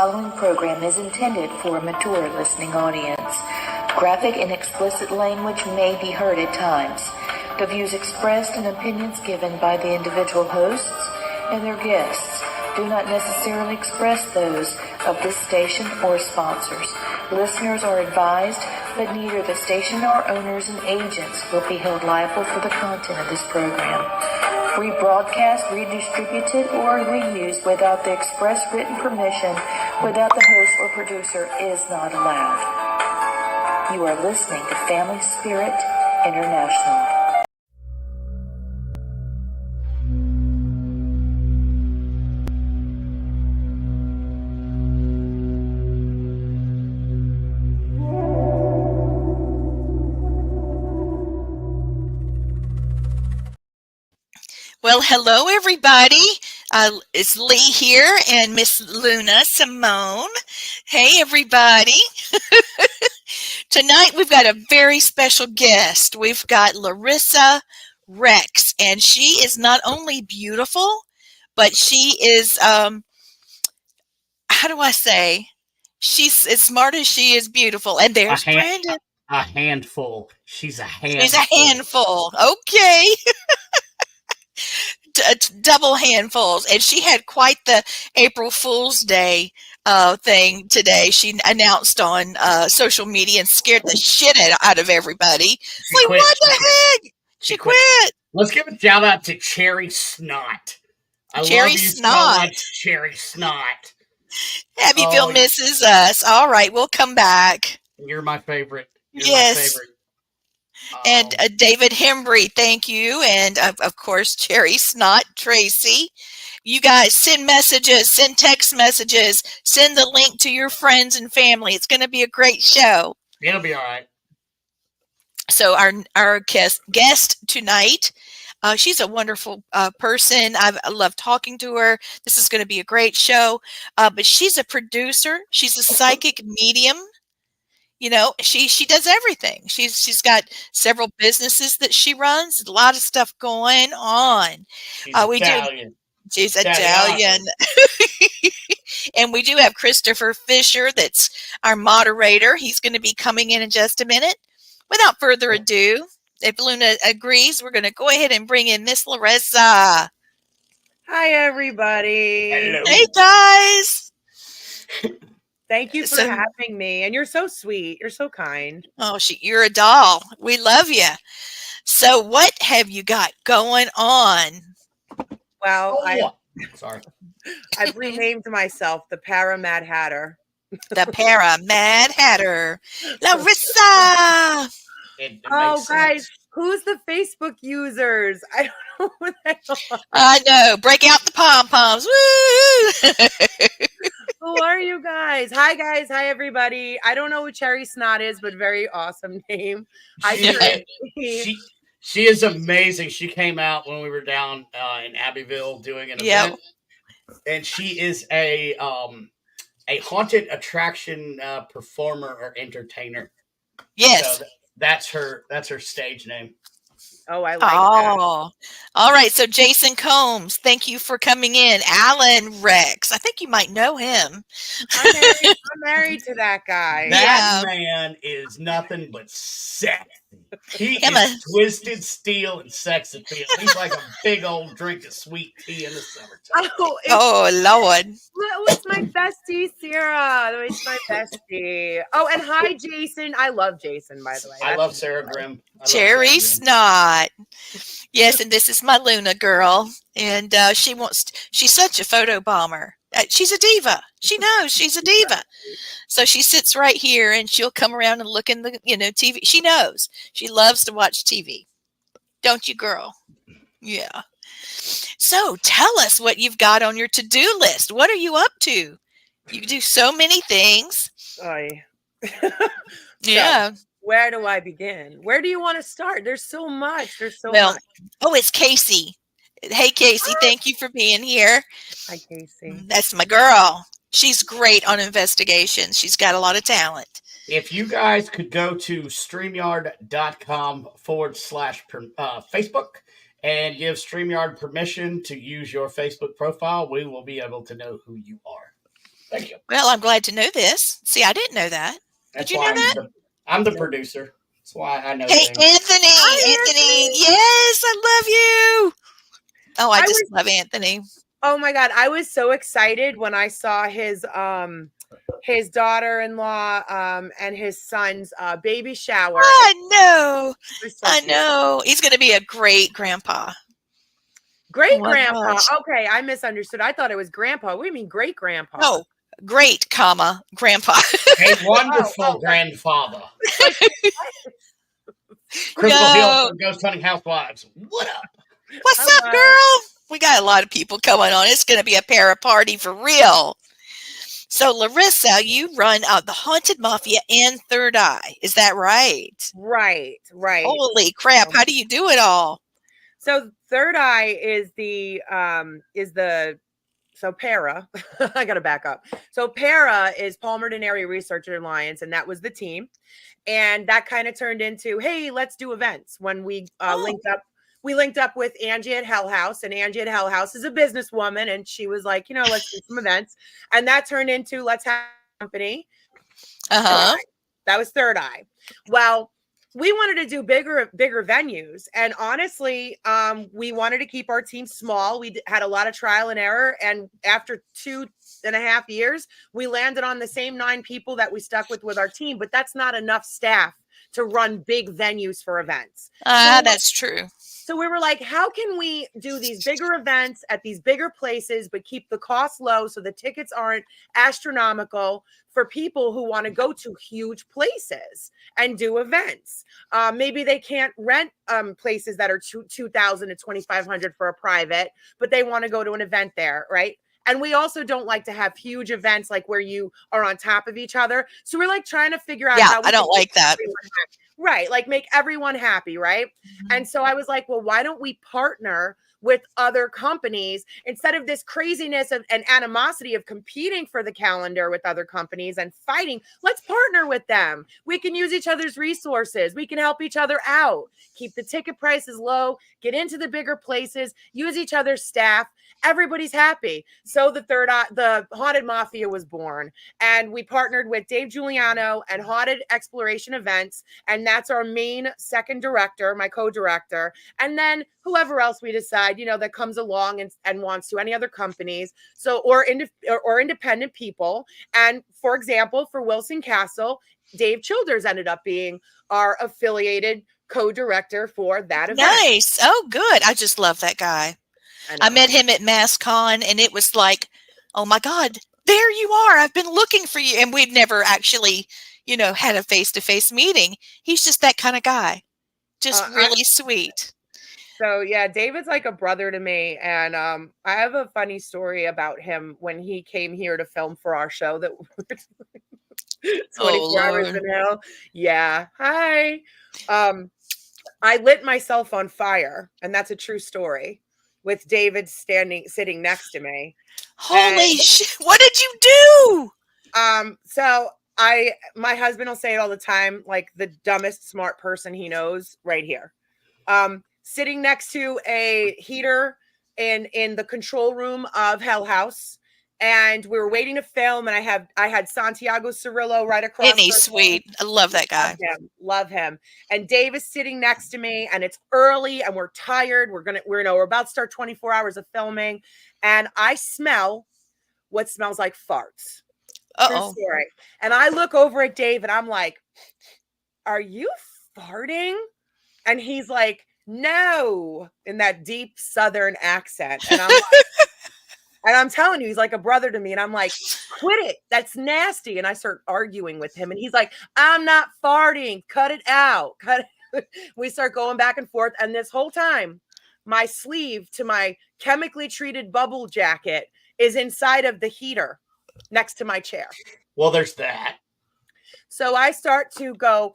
following program is intended for a mature listening audience. Graphic and explicit language may be heard at times. The views expressed and opinions given by the individual hosts and their guests do not necessarily express those of this station or sponsors. Listeners are advised that neither the station nor owners and agents will be held liable for the content of this program. Rebroadcast, redistributed, or reused without the express written permission without the host or producer is not allowed. You are listening to Family Spirit International. Well, hello, everybody. It's Lee here and Miss Luna Simone. Hey, everybody. Tonight, we've got a very special guest. We've got Larissa Rex, and she is not only beautiful, but she is, how do I say? She's as smart as she is beautiful. And there's Brandon. A handful. She's a handful. She's a handful. Okay. Double handfuls, and she had quite the April Fool's Day thing today. She announced on social media and scared the shit out of everybody. Like, what the heck? She quit. Let's give a shout out to Cherry Snot. I love you so much, Cherry Snot. Abbyville misses us. All right, we'll come back. You're my favorite. Yes. My favorite. And David Hembry, thank you. And of course, Cherry Snot, Tracy. You guys send messages, send text messages, send the link to your friends and family. It's going to be a great show. It'll be all right. So our guest tonight, she's a wonderful person. I love talking to her. This is going to be a great show. But she's a producer. She's a psychic medium. You know, she does everything. She's got several businesses that she runs. A lot of stuff going on. She's Italian. And we do have Christopher Fisher, that's our moderator. He's going to be coming in just a minute. Without further ado, if Luna agrees, we're going to go ahead and bring in Miss Larissa. Hi, everybody. Hello. Hey, guys. Thank you for having me. And you're so sweet. You're so kind. Oh, you're a doll. We love you. So what have you got going on? Well, I've renamed myself the Para Mad Hatter. The Para Mad Hatter. Larissa. Oh, guys, who's the Facebook users? I don't know what they are. I know. Break out the pom-poms. Woo! Who are you guys? Hi, guys. Hi, everybody. I don't know who Cherry Snot is, but very awesome name. Hi, she is amazing. She came out when we were down in Abbeville doing an event. And she is a haunted attraction performer or entertainer. Yes. So that's her stage name. Oh, I like that. All right. So Jason Combs, thank you for coming in. Alan Rex, I think you might know him. I'm married to that guy. That man is nothing but sexy. He is twisted steel and sex appeal. He's like a big old drink of sweet tea in the summertime. Oh Lord. It's my bestie, Sarah. It's my bestie. Oh, and hi, Jason. I love Jason, by the way. I love Sarah Grimm. Cherry Snot. Yes, and this is my Luna girl. And she's such a photo bomber. She's a diva. She knows she's a diva. So she sits right here and she'll come around and look in the, TV. She knows. She loves to watch TV. Don't you, girl? Yeah. So tell us what you've got on your to-do list. What are you up to? You do so many things. Yeah. So, where do I begin? Where do you want to start? There's so much. Much. Oh, it's Casey. Hey, Casey, thank you for being here. Hi, Casey. That's my girl. She's great on investigations. She's got a lot of talent. If you guys could go to StreamYard.com/Facebook and give StreamYard permission to use your Facebook profile, we will be able to know who you are. Thank you. Well, I'm glad to know this. See, I didn't know that. That's Did you know why that? I'm the producer. That's why I know Hey, things. Anthony. Hi, Anthony. Anthony. Yes, I love you. Oh, I I just was love Anthony. Oh my God, I was so excited when I saw his daughter-in-law and his son's baby shower. It I know. was so I cute. know. He's going to be a great grandpa. Great Oh my grandpa. gosh. Okay, I misunderstood. I thought it was grandpa. What do you mean great grandpa? No, great, comma, grandpa. A Oh, wonderful oh, that's grandfather. like Crystal Hill No. from Ghost Hunting Housewives. What up? What's up, hello. girl? We got a lot of people coming on. It's going to be a para party for real. So, Larissa, you run the Haunted Mafia and Third Eye. Is that right? Right. Holy crap. How do you do it all? So Third Eye is so para. I gotta back up. So para is Palmerton Area Research Alliance, and that was the team. And that kind of turned into, hey, let's do events. When we linked up with Angie at Hell House, and Angie at Hell House is a businesswoman, and she was like, let's do some events. And that turned into let's have a company. Uh-huh. That was Third Eye. Well, we wanted to do bigger venues, and honestly, we wanted to keep our team small. We had a lot of trial and error, and after 2.5 years, we landed on the same 9 people that we stuck with our team. But that's not enough staff to run big venues for events. That's true. So we were like, how can we do these bigger events at these bigger places, but keep the cost low so the tickets aren't astronomical for people who want to go to huge places and do events? Maybe they can't rent places that are $2,000 to $2,500 for a private, but they want to go to an event there, right? And we also don't like to have huge events like where you are on top of each other. So we're like trying to figure out how we I don't like that. Right. Like make everyone happy. Right. Mm-hmm. And so I was like, well, why don't we partner with other companies instead of this craziness and animosity of competing for the calendar with other companies and fighting? Let's partner with them. We can use each other's resources. We can help each other out, keep the ticket prices low, get into the bigger places, use each other's staff. Everybody's happy. So the Haunted Mafia was born, and we partnered with Dave Giuliano and Haunted Exploration Events. And that's our main second director, my co-director. And then whoever else we decide, that comes along and wants to, any other companies. So, or independent people. And for example, for Wilson Castle, Dave Childers ended up being our affiliated co-director for that event. Nice. Oh, good. I just love that guy. I met him at MassCon, and it was like, oh my God, there you are. I've been looking for you. And we've never actually, had a face-to-face meeting. He's just that kind of guy. Just really sweet. So yeah, David's like a brother to me. And I have a funny story about him when he came here to film for our show that we're 24 hours in hell. Yeah. Hi. I lit myself on fire, and that's a true story, with David sitting next to me. Holy shit. What did you do? So my husband will say it all the time, like the dumbest smart person he knows right here. Sitting next to a heater in the control room of Hell House. And we were waiting to film, and I had Santiago Cirillo right across. Isn't he sweet? I love that guy. Love him. And Dave is sitting next to me, and it's early, and we're tired. We're about to start 24 hours of filming, and I smell what smells like farts. True story. And I look over at Dave, and I'm like, "Are you farting?" And he's like, "No," in that deep Southern accent, and I'm like. And I'm telling you, he's like a brother to me. And I'm like, quit it. That's nasty. And I start arguing with him. And he's like, I'm not farting. Cut it out. Cut it. We start going back and forth. And this whole time, my sleeve to my chemically treated bubble jacket is inside of the heater next to my chair. Well, there's that. So I start to go,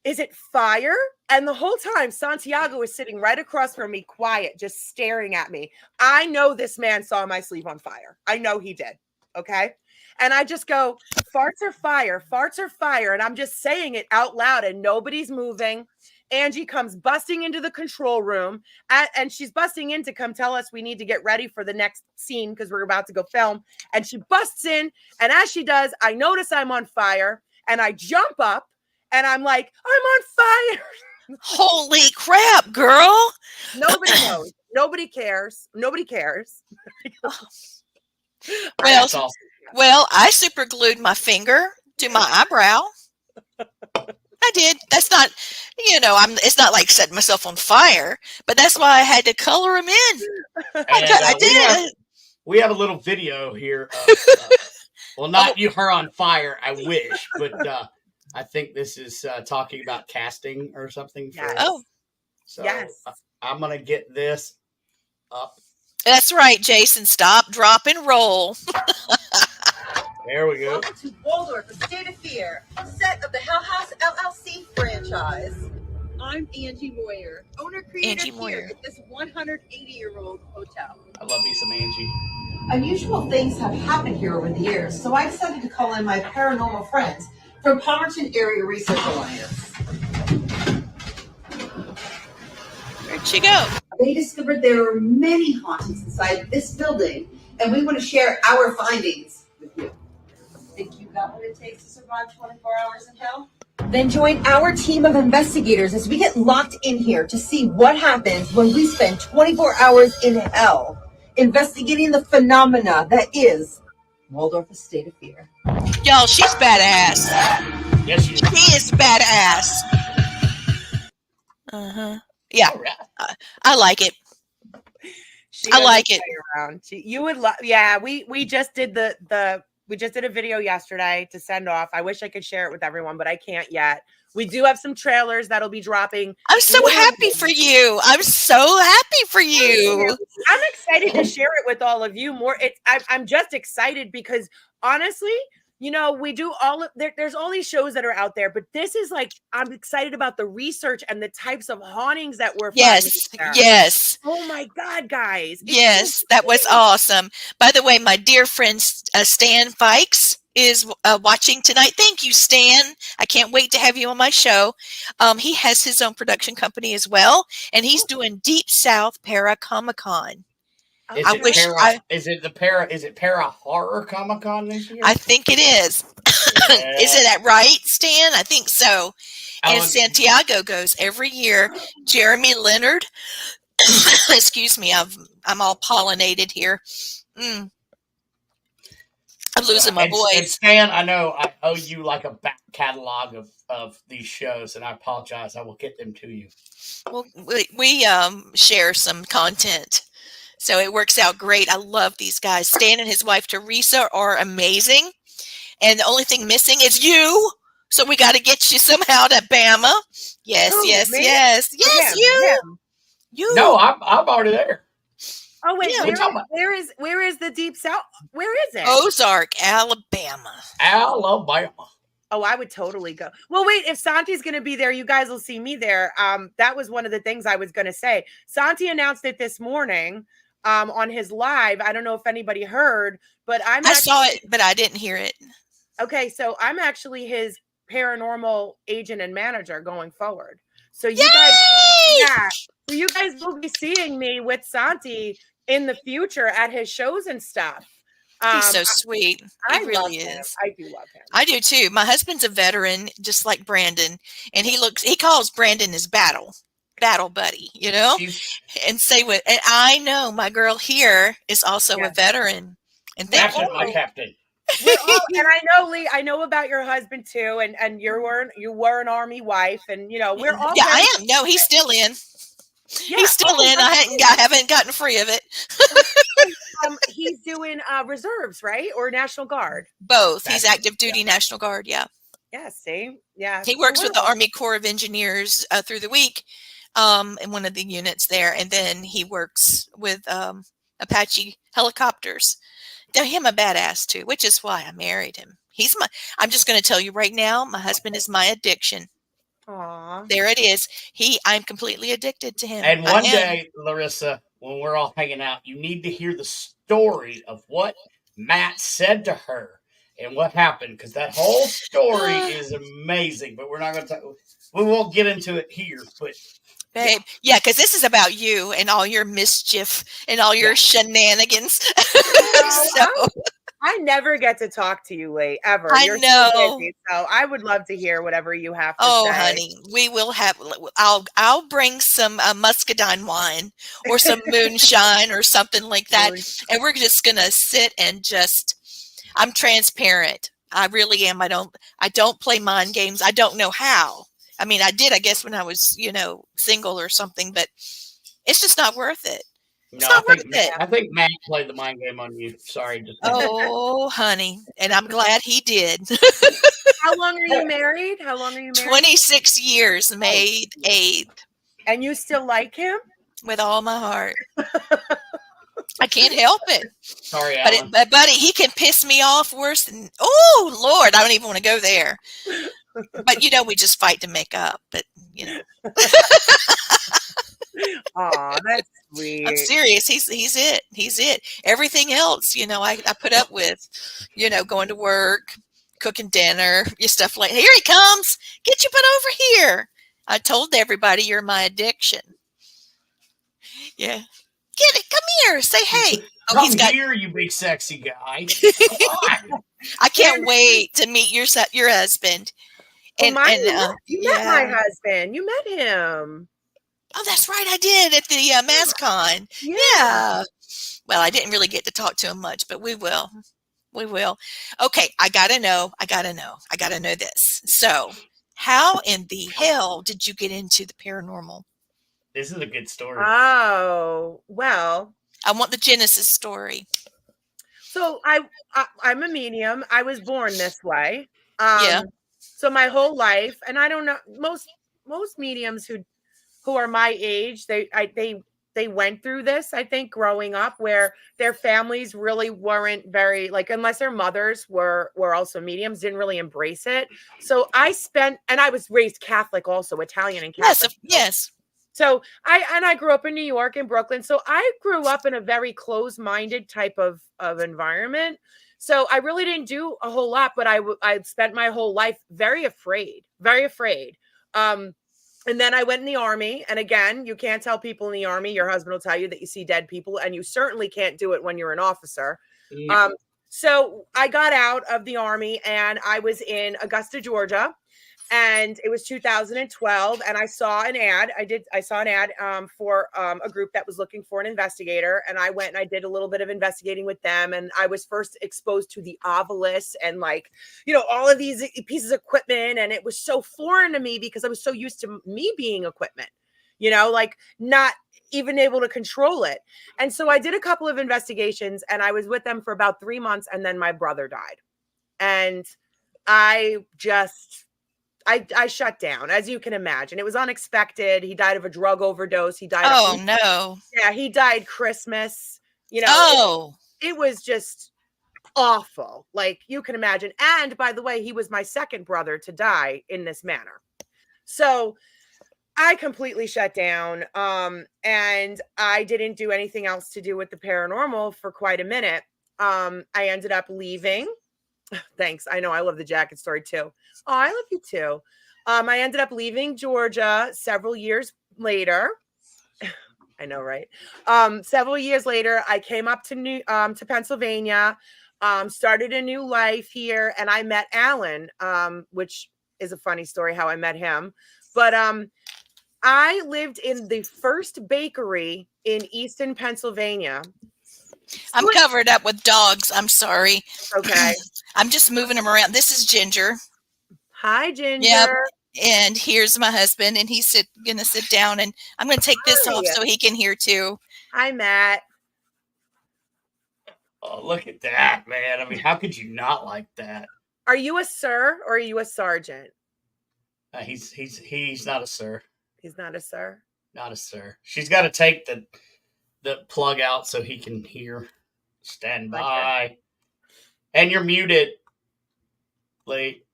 is it fire? And the whole time, Santiago is sitting right across from me, quiet, just staring at me. I know this man saw my sleeve on fire. I know he did. Okay. And I just go, farts are fire. Farts are fire. And I'm just saying it out loud, and nobody's moving. Angie comes busting into the control room, and she's busting in to come tell us we need to get ready for the next scene because we're about to go film. And she busts in, and as she does, I notice I'm on fire, and I jump up, and I'm like, I'm on fire. Holy crap, girl. Nobody knows. Nobody cares. Nobody cares. Well, well, I super glued my finger to my eyebrow. I did. That's not, it's not like setting myself on fire, but that's why I had to color them in. I did. We have a little video here. Well, not her on fire. I wish, but I think this is talking about casting or something. So yes. I'm gonna get this up. That's right, Jason. Stop, drop, and roll. There we go. Welcome to Waldorf, the State of Fear, set of the Hell House LLC franchise. I'm Angie Moyer, owner-creator here at this 180-year-old hotel. I love me some Angie. Unusual things have happened here over the years, so I decided to call in my paranormal friends from Palmerton Area Research Alliance. Where'd she go? They discovered there are many hauntings inside this building, and we want to share our findings with you. Think you got what it takes to survive 24 hours in hell? Then join our team of investigators as we get locked in here to see what happens when we spend 24 hours in hell investigating the phenomena that is Waldorf, a State of Fear. Y'all, she's badass. Yes, she is. She is badass. Yeah, I like it. I like it. Around. You would love. Yeah, we just did we just did a video yesterday to send off. I wish I could share it with everyone, but I can't yet. We do have some trailers that'll be dropping. I'm so happy for you. I'm so happy for you. I'm excited to share it with all of you more. I'm just excited because honestly, we do there's all these shows that are out there, but this is like, I'm excited about the research and the types of hauntings that we're finding. Yes. Oh my God, guys. Yes, that was awesome. By the way, my dear friend Stan Fikes is watching tonight. Thank you, Stan. I can't wait to have you on my show. He has his own production company as well, and he's doing Deep South Para Comic Con. Is it Para Horror Comic Con this year? I think it is. Yeah. Is it right, Stan? I think so. And Santiago goes every year. Jeremy Leonard. Excuse me, I'm all pollinated here. I'm losing my voice. And Stan, I know I owe you like a back catalog of these shows, and I apologize. I will get them to you. Well, we share some content. So it works out great. I love these guys. Stan and his wife, Teresa, are amazing. And the only thing missing is you. So we got to get you somehow to Bama. Yes, yes, man. yes. Yes, you. No, I'm already there. Oh, wait. Where is the Deep South? Where is it? Ozark, Alabama. Oh, I would totally go. Well, wait, if Santi's going to be there, you guys will see me there. That was one of the things I was going to say. Santi announced it this morning. On his live. I don't know if anybody heard, but I saw it, but I didn't hear it. Okay, so I'm actually his paranormal agent and manager going forward. So you guys will be seeing me with Santi in the future at his shows and stuff. He's so sweet. He really is. I do love him. I do too. My husband's a veteran, just like Brandon, and he calls Brandon his battle buddy, and and I know my girl here is also a veteran. And Captain, my captain. And I know, Lee, I know about your husband too, and you were an Army wife, and we're all. Yeah, I am. No, he's still in. Yeah, he's still in. I haven't gotten free of it. He's doing reserves, right, or National Guard? Both. He's active duty National Guard. Yeah. Yeah. See. Yeah. He works with the Army Corps of Engineers through the week. In one of the units there, and then he works with Apache helicopters. Now, him a badass too, which is why I married him. I'm just going to tell you right now, my husband is my addiction. Aww. There it is. I'm completely addicted to him. And one day, Larissa, when we're all hanging out, you need to hear the story of what Matt said to her and what happened, because that whole story is amazing. But we're not going to talk. We won't get into it here. But Babe, yeah, because this is about you and all your mischief and all your shenanigans. So I never get to talk to you late ever. I You're know. so busy, so I would love to hear whatever you have to Oh, say. honey, we will have. I'll bring some muscadine wine or some moonshine or something like that, and we're just gonna sit and just. I'm transparent. I really am. I don't play mind games. I don't know how. I mean, I did, I guess, when I was, single or something, but it's just not worth it. It's not worth it. I think Matt played the mind game on you. Sorry. Oh, honey, and I'm glad he did. How long are you married? 26 years, May 8th. And you still like him? With all my heart. I can't help it. Sorry, Alan. But buddy, he can piss me off worse than, oh, Lord, I don't even want to go there. But, we just fight to make up. But, Aw, that's sweet. I'm serious. He's it. He's it. Everything else, I put up with, going to work, cooking dinner, stuff like, here he comes. Get your butt over here. I told everybody you're my addiction. Yeah. Get it. Come here. Say hey. Oh, Come here, you big sexy guy. Come on. I can't wait to meet your husband. You met my husband. You met him. Oh, that's right. I did at the MassCon. Yeah. Well, I didn't really get to talk to him much, but we will. We will. Okay. I got to know this. So how in the hell did you get into the paranormal? This is a good story. Oh, well. I want the Genesis story. So I'm a medium. I was born this way. Yeah. So my whole life, and I don't know, most mediums who are my age, they went through this, I think, growing up, where their families really weren't very, like, unless their mothers were also mediums, didn't really embrace it. So I was raised Catholic also, Italian and Catholic. Yes. So I grew up in New York and Brooklyn. So I grew up in a very closed-minded type of environment. So I really didn't do a whole lot, but I spent my whole life very afraid. And then I went in the army. And again, you can't tell people in the army. Your husband will tell you that you see dead people, and you certainly can't do it when you're an officer. Yeah. So I got out of the army and I was in Augusta, Georgia. And it was 2012, and I saw an ad. I saw an ad for a group that was looking for an investigator, and I went and I did a little bit of investigating with them. And I was first exposed to the ovilus and all of these pieces of equipment, and it was so foreign to me because I was so used to me being equipment, not even able to control it. And so I did a couple of investigations, and I was with them for about 3 months, and then my brother died, and I shut down, as you can imagine. It was unexpected. He died of a drug overdose. He died. Oh, no. Yeah, he died Christmas. It was just awful. Like you can imagine. And by the way, he was my second brother to die in this manner. So I completely shut down. And I didn't do anything else to do with the paranormal for quite a minute. I ended up leaving. Thanks. I know. I love the jacket story too. Oh, I love you too. I ended up leaving Georgia several years later. I know, right? Several years later, I came up to Pennsylvania, started a new life here, and I met Alan, which is a funny story how I met him. But I lived in the first bakery in Easton, Pennsylvania. I'm covered up with dogs. I'm sorry. Okay. I'm just moving them around. This is Ginger. Hi, Ginger. Yep. And here's my husband, and he's going to sit down, and I'm going to take this off so he can hear too. Hi, Matt. Oh, look at that, man. I mean, how could you not like that? Are you a sir or are you a sergeant? He's not a sir. He's not a sir? Not a sir. She's got to take the plug out so he can hear. Stand by. Okay. And you're muted. Late.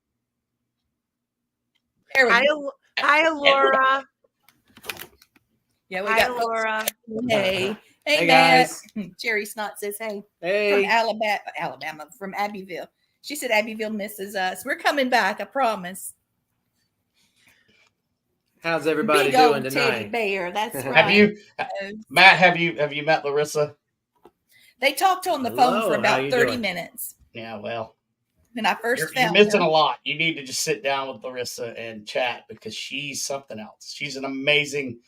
Hi, Laura. Yeah, we got Laura. Hey. Hey, guys. Jerry Snot says hey. Hey. From Alabama, from Abbeville. She said Abbeville misses us. We're coming back, I promise. How's everybody Big doing old tonight? teddy bear. That's right. Have you, Matt? Have you met Larissa? They talked on the phone Hello, for how about you 30 doing? minutes. Yeah, well, When I first you're found missing her. a lot. You need to just sit down with Larissa and chat because she's something else. She's an amazing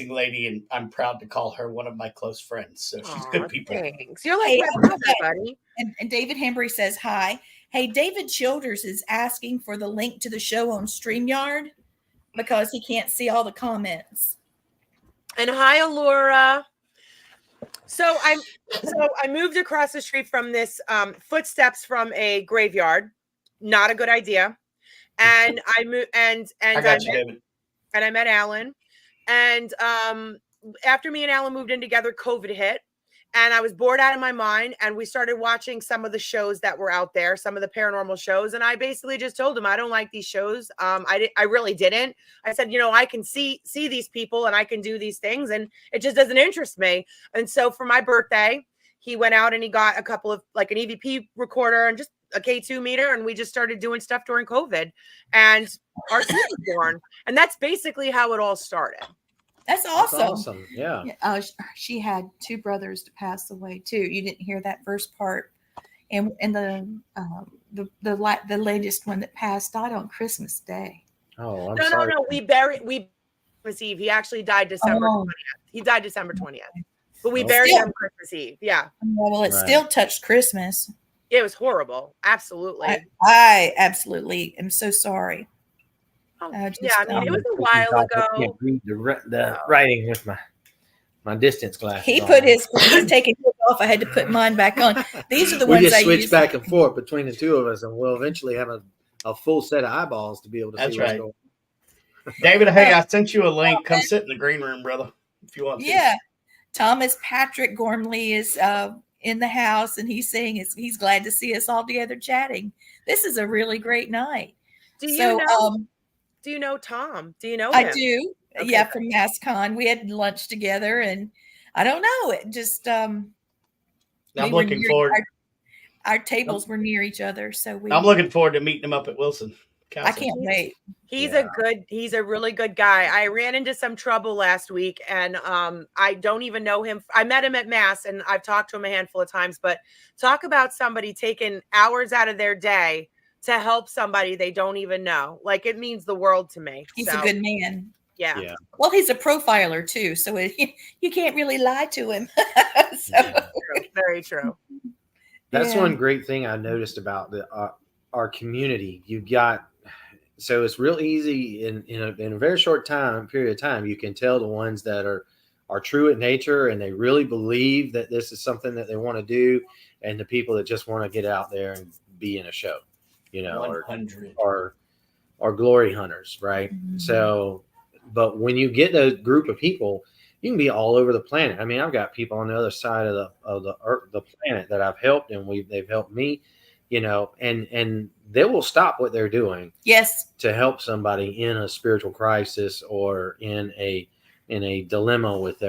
lady, and I'm proud to call her one of my close friends. So she's good people. Thanks. You're like Hey, my brother, buddy. And David Hembry says hi. Hey, David Childers is asking for the link to the show on StreamYard because he can't see all the comments. And hi, Alora. So I moved across the street from this footsteps from a graveyard. Not a good idea. And I moved and I got you, David. I met Alan. And after me and Alan moved in together, COVID hit. And I was bored out of my mind. And we started watching some of the shows that were out there, some of the paranormal shows. And I basically just told him, I don't like these shows. I really didn't. I said, I can see these people and I can do these things. And it just doesn't interest me. And so for my birthday, he went out and he got a couple of like an EVP recorder and just a K2 meter. And we just started doing stuff during COVID. And our son was born. And that's basically how it all started. That's awesome. That's awesome. Yeah. She had two brothers to pass away too. You didn't hear that first part, and the latest one that passed died on Christmas Day. Oh, I'm no, sorry. No. We Christmas Eve. He actually died December 20th. He died December 20th, but we buried him Christmas Eve. Yeah. Well, it still touched Christmas. It was horrible. Absolutely. I absolutely am so sorry. It was a while ago. I can't read the writing with my distance glasses. He's taking his off. I had to put mine back on. These are the ones we just I switch use. back and forth between the two of us, and we'll eventually have a full set of eyeballs to be able to see what's going on. David, hey, I sent you a link. Come sit in the green room, brother, if you want to. Yeah. Thomas Patrick Gormley is in the house, and he's saying he's glad to see us all together chatting. This is a really great night. Do you know Tom? Do you know him? I do. Okay. Yeah, from MassCon. We had lunch together, and I don't know. It just I'm looking forward. Our tables were near each other, so I'm looking forward to meeting him up at Wilson Castle. I can't wait. He's a really good guy. I ran into some trouble last week, and I don't even know him. I met him at Mass, and I've talked to him a handful of times. But talk about somebody taking hours out of their day to help somebody they don't even know. Like, it means the world to me. He's a good man. Yeah. Well, he's a profiler too, so you can't really lie to him. Very true. That's one great thing I noticed about our community. So it's real easy in a very short period of time. You can tell the ones that are true at nature and they really believe that this is something that they want to do, and the people that just want to get out there and be in a show. 100. or glory hunters, right? Mm-hmm. So, but when you get a group of people, you can be all over the planet. I mean, I've got people on the other side of the earth, the planet that I've helped, and they've helped me, and they will stop what they're doing, to help somebody in a spiritual crisis or in a dilemma with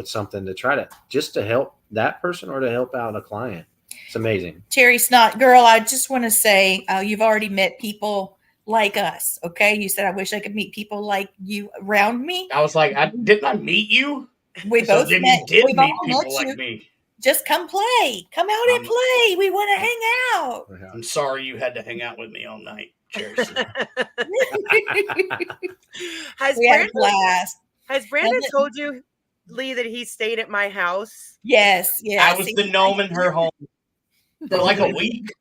something, to try to help that person or to help out a client. It's amazing. Terry Snot, girl, I just want to say you've already met people like us, okay? You said, I wish I could meet people like you around me. I was like, didn't I meet you? We both met. You did meet people like me. Just come play. Come out and play. We want to hang out. I'm sorry you had to hang out with me all night. Cheers. Has Brandon told you, Lee, that he stayed at my house? Yes. I was the gnome in her home for like a week.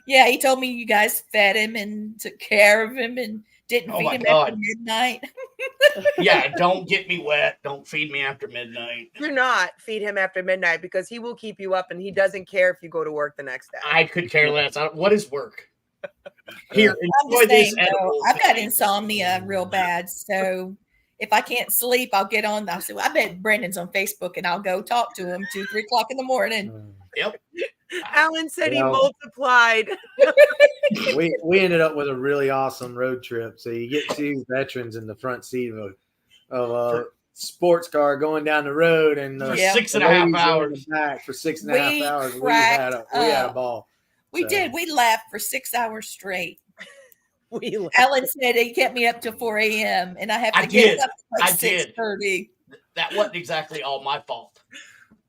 Yeah, he told me you guys fed him and took care of him and didn't feed him after midnight. Yeah, don't get me wet. Don't feed me after midnight. Do not feed him after midnight, because he will keep you up and he doesn't care if you go to work the next day. I could care less. What is work? Here, enjoy this. I've got insomnia real bad, so if I can't sleep, I'll get on. I'll say, I bet Brendan's on Facebook, and I'll go talk to him 2-3 o'clock in the morning. Yep. Alan said he multiplied. we ended up with a really awesome road trip. So you get two veterans in the front seat of a sports car going down the road, and for 6.5 hours. Back for 6.5 hours. We had a ball. We So- did. We laughed for 6 hours straight. We Alan said he kept me up till 4 a.m. and I have to I get did. up at like I did. 6:30. That wasn't exactly all my fault.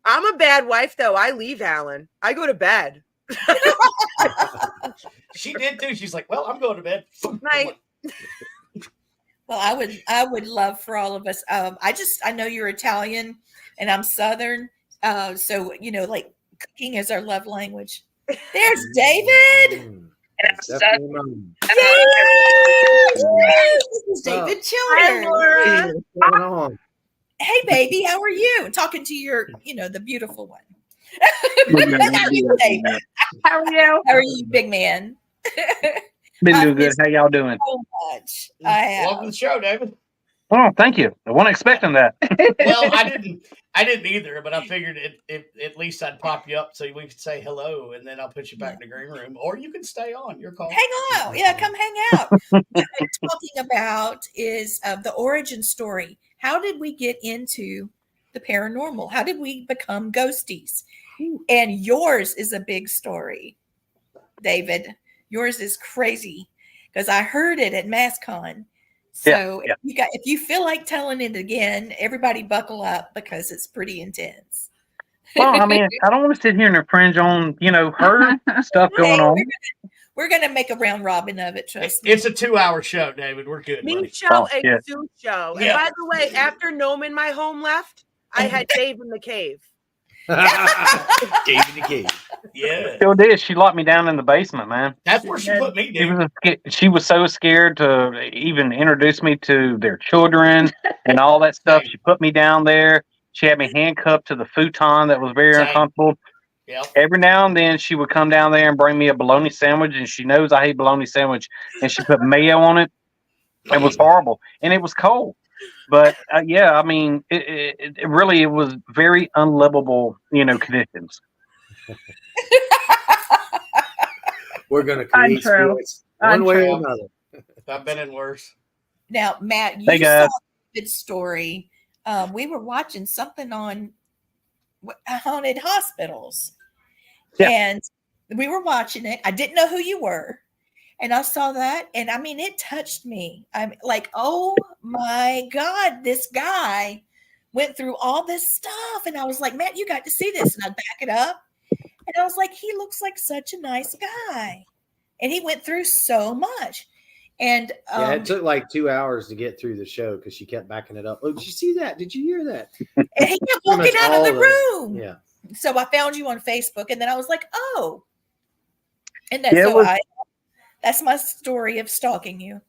I'm a bad wife, though. I leave Alan. I go to bed. She did too. She's like, well, I'm going to bed. Night. Well, I would love for all of us. I know you're Italian and I'm Southern. So like cooking is our love language. There's David. Definitely mine. This is David Hi, Childers. Laura. Hey, what's going on? Hey, baby, how are you? Talking to your, the beautiful one. Been David, How are you? how are you, big man? Doing good. How y'all doing? So much. I have. Welcome to the show, David. Oh, thank you. I wasn't expecting that. Well, I didn't either, but I figured at least I'd pop you up so we could say hello, and then I'll put you back in the green room, or you can stay on. Your call. Hang out. Yeah, come hang out. What we're talking about is the origin story. How did we get into the paranormal? How did we become ghosties? And yours is a big story, David. Yours is crazy because I heard it at MassCon. So Yeah. if you feel like telling it again, everybody buckle up because it's pretty intense. Well, I mean, I don't want to sit here and infringe on, her stuff going on. We're gonna make a round robin of it. Trust me. It's a 2-hour show, David. We're good. Me buddy. show Oh, a shit. zoo show. Yeah. And by the way, after Gnome in my home left, I had Dave in the cave. Gave you the key. Yeah, Still did. She locked me down in the basement, man. that's where she put me, dude. She was so scared to even introduce me to their children and all that stuff. She put me down there. She had me handcuffed to the futon that was very Same. uncomfortable. Yep. Every now and then she would come down there and bring me a bologna sandwich, and she knows I hate bologna sandwich, and she put mayo on it. It was horrible, and it was cold. But yeah, I mean, it really was very unlivable, conditions. We're going to create Untrue. spirits one way or Untrue. another. I've been in worse. Now, Matt, you Hey, saw guys. David's story. We were watching something on haunted hospitals, Yeah. and we were watching it. I didn't know who you were, and I saw that, and I mean, it touched me. I'm like, oh my God, this guy went through all this stuff, and I was like, Matt, you got to see this, and I back it up, and I was like, he looks like such a nice guy, and he went through so much. And Yeah, it took like 2 hours to get through the show because she kept backing it up. Oh, did you see that? Did you hear that? and he kept Pretty walking much out of the all room. Yeah. So I found you on Facebook, and then I was like, oh, and that's my story of stalking you.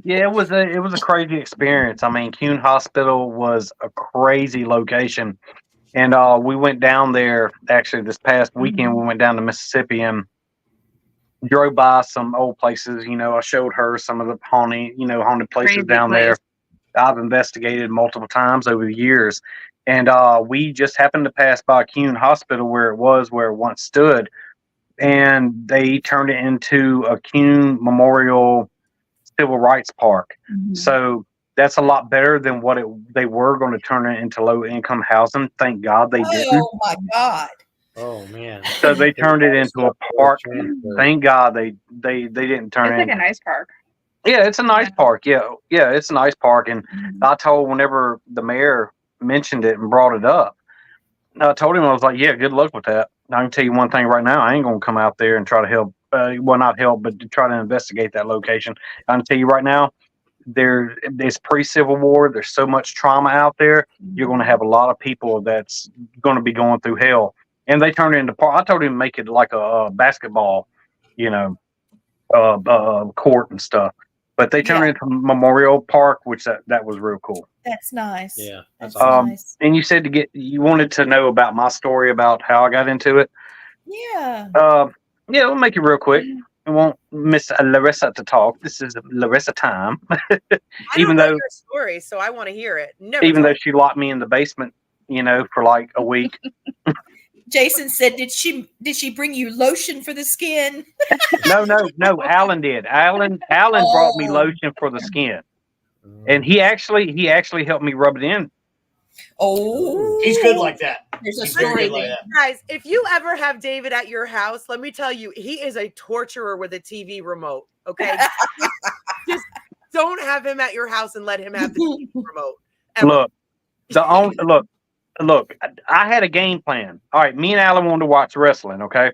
Yeah, it was a crazy experience. I mean, Kuhn Hospital was a crazy location, and we went down there actually this past weekend. We went down to Mississippi and drove by some old places. I showed her some of the haunted places Crazy down place. there. I've investigated multiple times over the years, and we just happened to pass by Kuhn Hospital where it once stood, and they turned it into a Kuhn Memorial Civil Rights Park. So that's a lot better than what they were going to turn it into low income housing. Thank God they didn't. Oh my God. Oh, man. So they turned it into a park. Thank God they didn't turn It's it like into a nice park. Yeah, it's a nice park. Yeah, it's a nice park. And I told whenever the mayor mentioned it and brought it up, I told him, I was like, yeah, good luck with that. I can tell you one thing right now. I ain't going to come out there and try to help. Well, not help, but to try to investigate that location. I can tell you right now, there's pre-Civil War. There's so much trauma out there. You're going to have a lot of people that's going to be going through hell. And they turned it into park. I told him to make it like a basketball, court and stuff. But they turned it into Memorial Park, which that was real cool. That's nice. Yeah, That's that's nice. And you said you wanted to know about my story about how I got into it. Yeah. Yeah, we'll make it real quick. I want Miss Larissa to talk. This is Larissa time. I Even don't know though- your story, so I want to hear it. Never Even though told she locked me in the basement, for like a week. Jason said, did she bring you lotion for the skin? No. Alan did. Alan brought me lotion for the skin, and he actually helped me rub it in Oh, He's good like that. there's a He's very story good like there. that. Guys, if you ever have David at your house, let me tell you, he is a torturer with a TV remote. Okay. Just don't have him at your house and let him have the TV remote. Ever. Look, I had a game plan. All right, me and Alan wanted to watch wrestling, okay?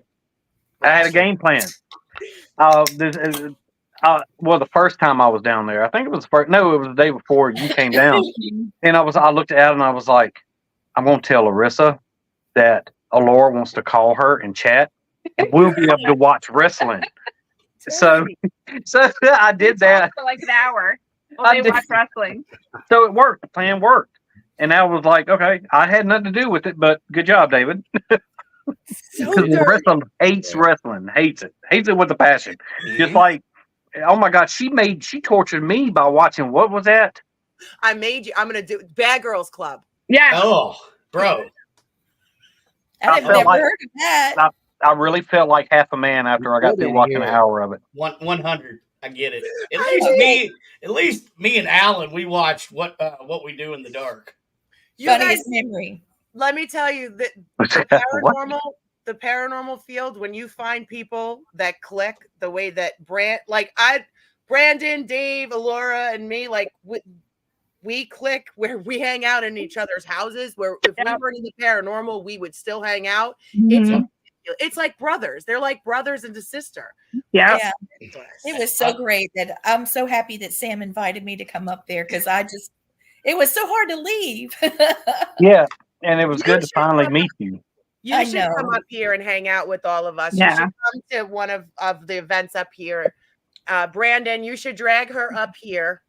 I had a game plan. The first time I was down there, I think it was it was the day before you came down. And I looked at Alan and I was like, I'm going to tell Larissa that Alora wants to call her and chat, and we'll be able to watch wrestling. So I did that for like an hour while they watch wrestling. So it worked. The plan worked. And I was like, okay, I had nothing to do with it, but good job, David. Because Larissa hates wrestling, hates it with a passion. Just like, oh my God, she tortured me by watching, what was that? I'm going to do Bad Girls Club. Yeah. Oh, bro. I've never heard of that. I really felt like half a man after I got through watching an hour of it. 100. I get it. At least me and Alan, we watched What We Do in the Dark. Funniest memory. Let me tell you that the paranormal field, when you find people that click the way that Brandon, Dave, Alora, and me, like we click where we hang out in each other's houses, where if we were in the paranormal, we would still hang out. Mm-hmm. It's like brothers. They're like brothers and a sister. Yeah. It was so great that I'm so happy that Sam invited me to come up there, because it was so hard to leave. Yeah. And it was good to finally meet you. You should come up here and hang out with all of us. Yeah. You should come to one of the events up here. Brandon, you should drag her up here.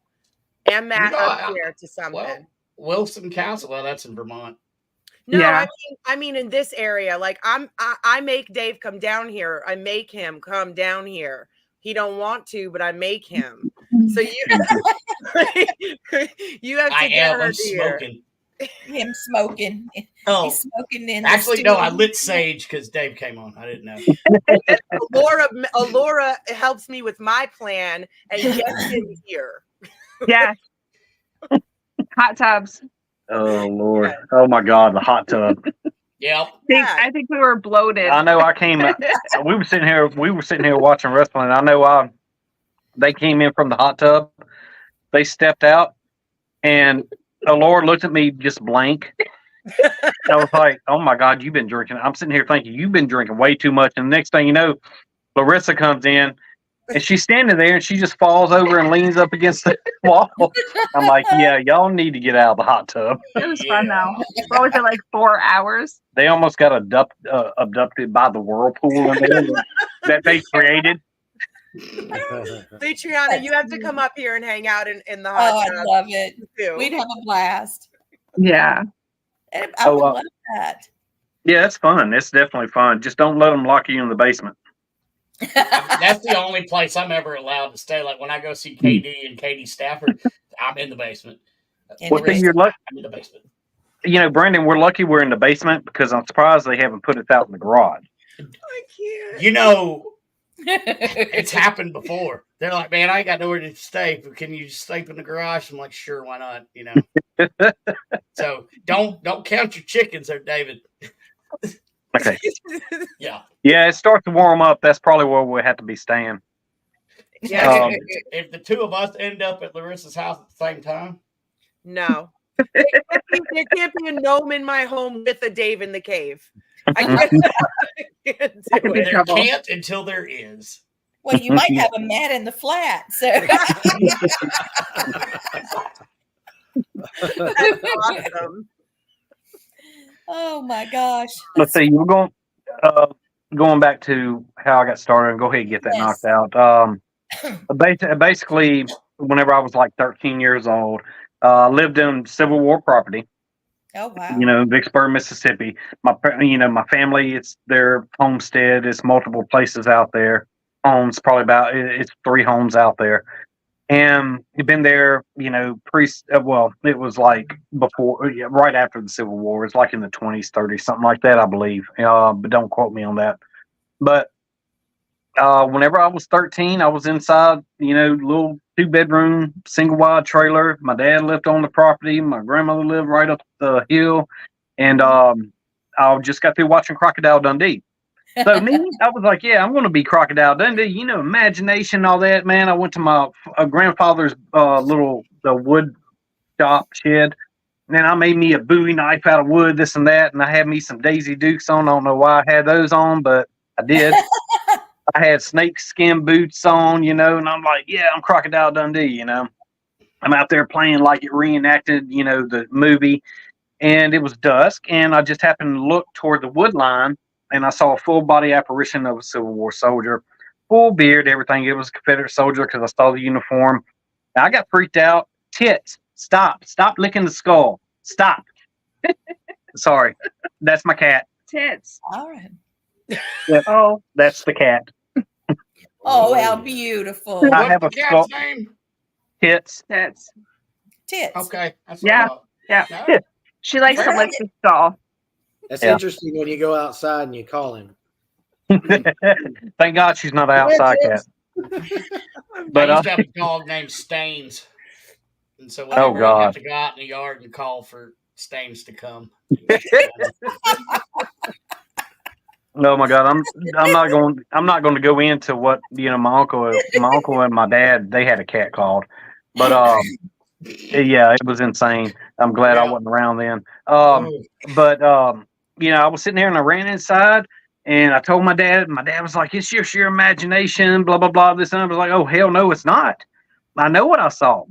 And Matt up here to something. Well, Wilson Castle, that's in Vermont. No, I mean in this area. Like I make Dave come down here. I make him come down here. He don't want to, but I make him. So you have to get her here. Smoking. Him smoking. Oh, he's smoking in. Actually, no, I lit sage because Dave came on. I didn't know. Alora helps me with my plan and gets him here. Yeah. Hot tubs. Oh Lord! Oh my God! The hot tub. Yeah. I think we were bloated. I know. I came. We were sitting here watching wrestling. I know. They came in from the hot tub. They stepped out, and Lord looked at me just blank. I was like, "Oh my God, you've been drinking." I'm sitting here thinking you've been drinking way too much. And the next thing you know, Larissa comes in. And she's standing there, and she just falls over and leans up against the wall. I'm like, yeah, y'all need to get out of the hot tub. It was fun, though. What was it, like 4 hours? They almost got abducted by the whirlpool in there that they created. Luciana, you have to come up here and hang out in the hot tub. I'd love it. We'd have a blast. Yeah. I would love that. Yeah, it's fun. It's definitely fun. Just don't let them lock you in the basement. That's the only place I'm ever allowed to stay. Like when I go see KD and Katie Stafford, I'm in the basement. Well, you're lucky. I'm in the basement. You know, Brandon, we're lucky we're in the basement because I'm surprised they haven't put us out in the garage. I can't. You know, it's happened before. They're like, man, I ain't got nowhere to stay. But can you just sleep in the garage? I'm like, sure, why not? You know. So don't count your chickens there, David. Okay. Yeah. Yeah, it starts to warm up. That's probably where we'll have to be staying. Yeah. If the two of us end up at Larissa's house at the same time. No. There can't be a gnome in my home with a Dave in the cave. I can't until there is. Well, you might have a Matt in the flat. So that's awesome. Oh my gosh. Let's see. We're going back to how I got started, and go ahead and get that knocked out. Basically, whenever I was like 13 years old, I lived in Civil War property. Oh wow. You know, Vicksburg, Mississippi. My family, it's their homestead. It's multiple places out there. Homes, it's 3 homes out there. And you've been there, you know, it was like before, right after the Civil War. It's like in the 20s, 30s, something like that, I believe. But don't quote me on that. But whenever I was 13, I was inside, little 2-bedroom, single wide trailer. My dad lived on the property. My grandmother lived right up the hill. And I just got through watching Crocodile Dundee. So me, I was like, yeah, I'm going to be Crocodile Dundee. Imagination, all that, man. I went to my grandfather's the wood shop shed. And then I made me a Bowie knife out of wood, this and that. And I had me some Daisy Dukes on. I don't know why I had those on, but I did. I had snake skin boots on, and I'm like, yeah, I'm Crocodile Dundee, I'm out there playing like it reenacted, the movie. And it was dusk, and I just happened to look toward the wood line, and I saw a full body apparition of a Civil War soldier, full beard, everything. It was a Confederate soldier because I saw the uniform. And I got freaked out. Tits, stop licking the skull. Stop. Sorry, that's my cat. Tits. All right. Yeah. Oh, that's the cat. Oh, how beautiful. I have What's a the cat's skull. name? Tits. Tits. Tits. Okay. That's Yeah. what Yeah. I thought. She likes to Fair. lick the skull. That's Yeah. interesting when you go outside and you call him. Thank God she's not an outside cat. But I used to have a dog named Stains. And so whenever Oh, God. I have to go out in the yard and call for Stains to come. Oh my God, I'm not going to go into what my uncle and my dad, they had a cat called, but yeah, it was insane. I'm glad I wasn't around then. But I was sitting there and I ran inside and I told my dad. My dad was like, "It's just your imagination, blah blah blah." This and I was like, "Oh hell no, it's not. I know what I saw.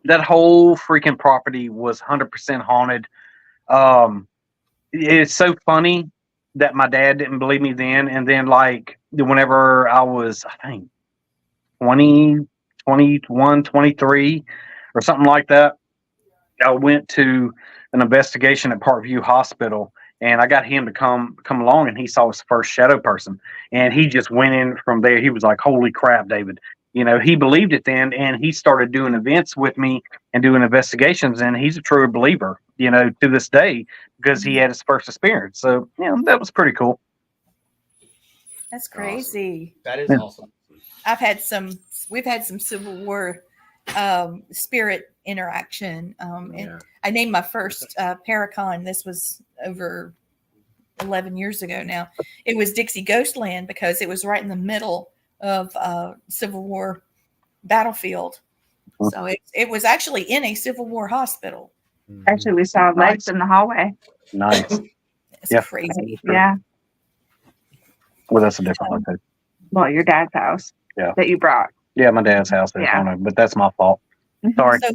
That whole freaking property was 100% haunted." It's so funny that my dad didn't believe me then. And then like whenever I was, I think 20, 21, 23 or something like that, I went to an investigation at Parkview Hospital and I got him to come along and he saw his first shadow person and he just went in from there. He was like, "Holy crap, David." He believed it then and he started doing events with me and doing investigations and he's a true believer, to this day because he had his first experience. So, that was pretty cool. That's crazy. Awesome. That is awesome. We've had some Civil War spirit interaction. And I named my first Paracon. This was over 11 years ago now. It was Dixie Ghostland because it was right in the middle of Civil War battlefield. So it was actually in a Civil War hospital. Actually, we saw legs in the hallway. Nice. It's crazy. Yeah. Well, that's a different one too. Well, your dad's house. Yeah. That you brought. Yeah, my dad's house. Yeah. But that's my fault. Sorry. So,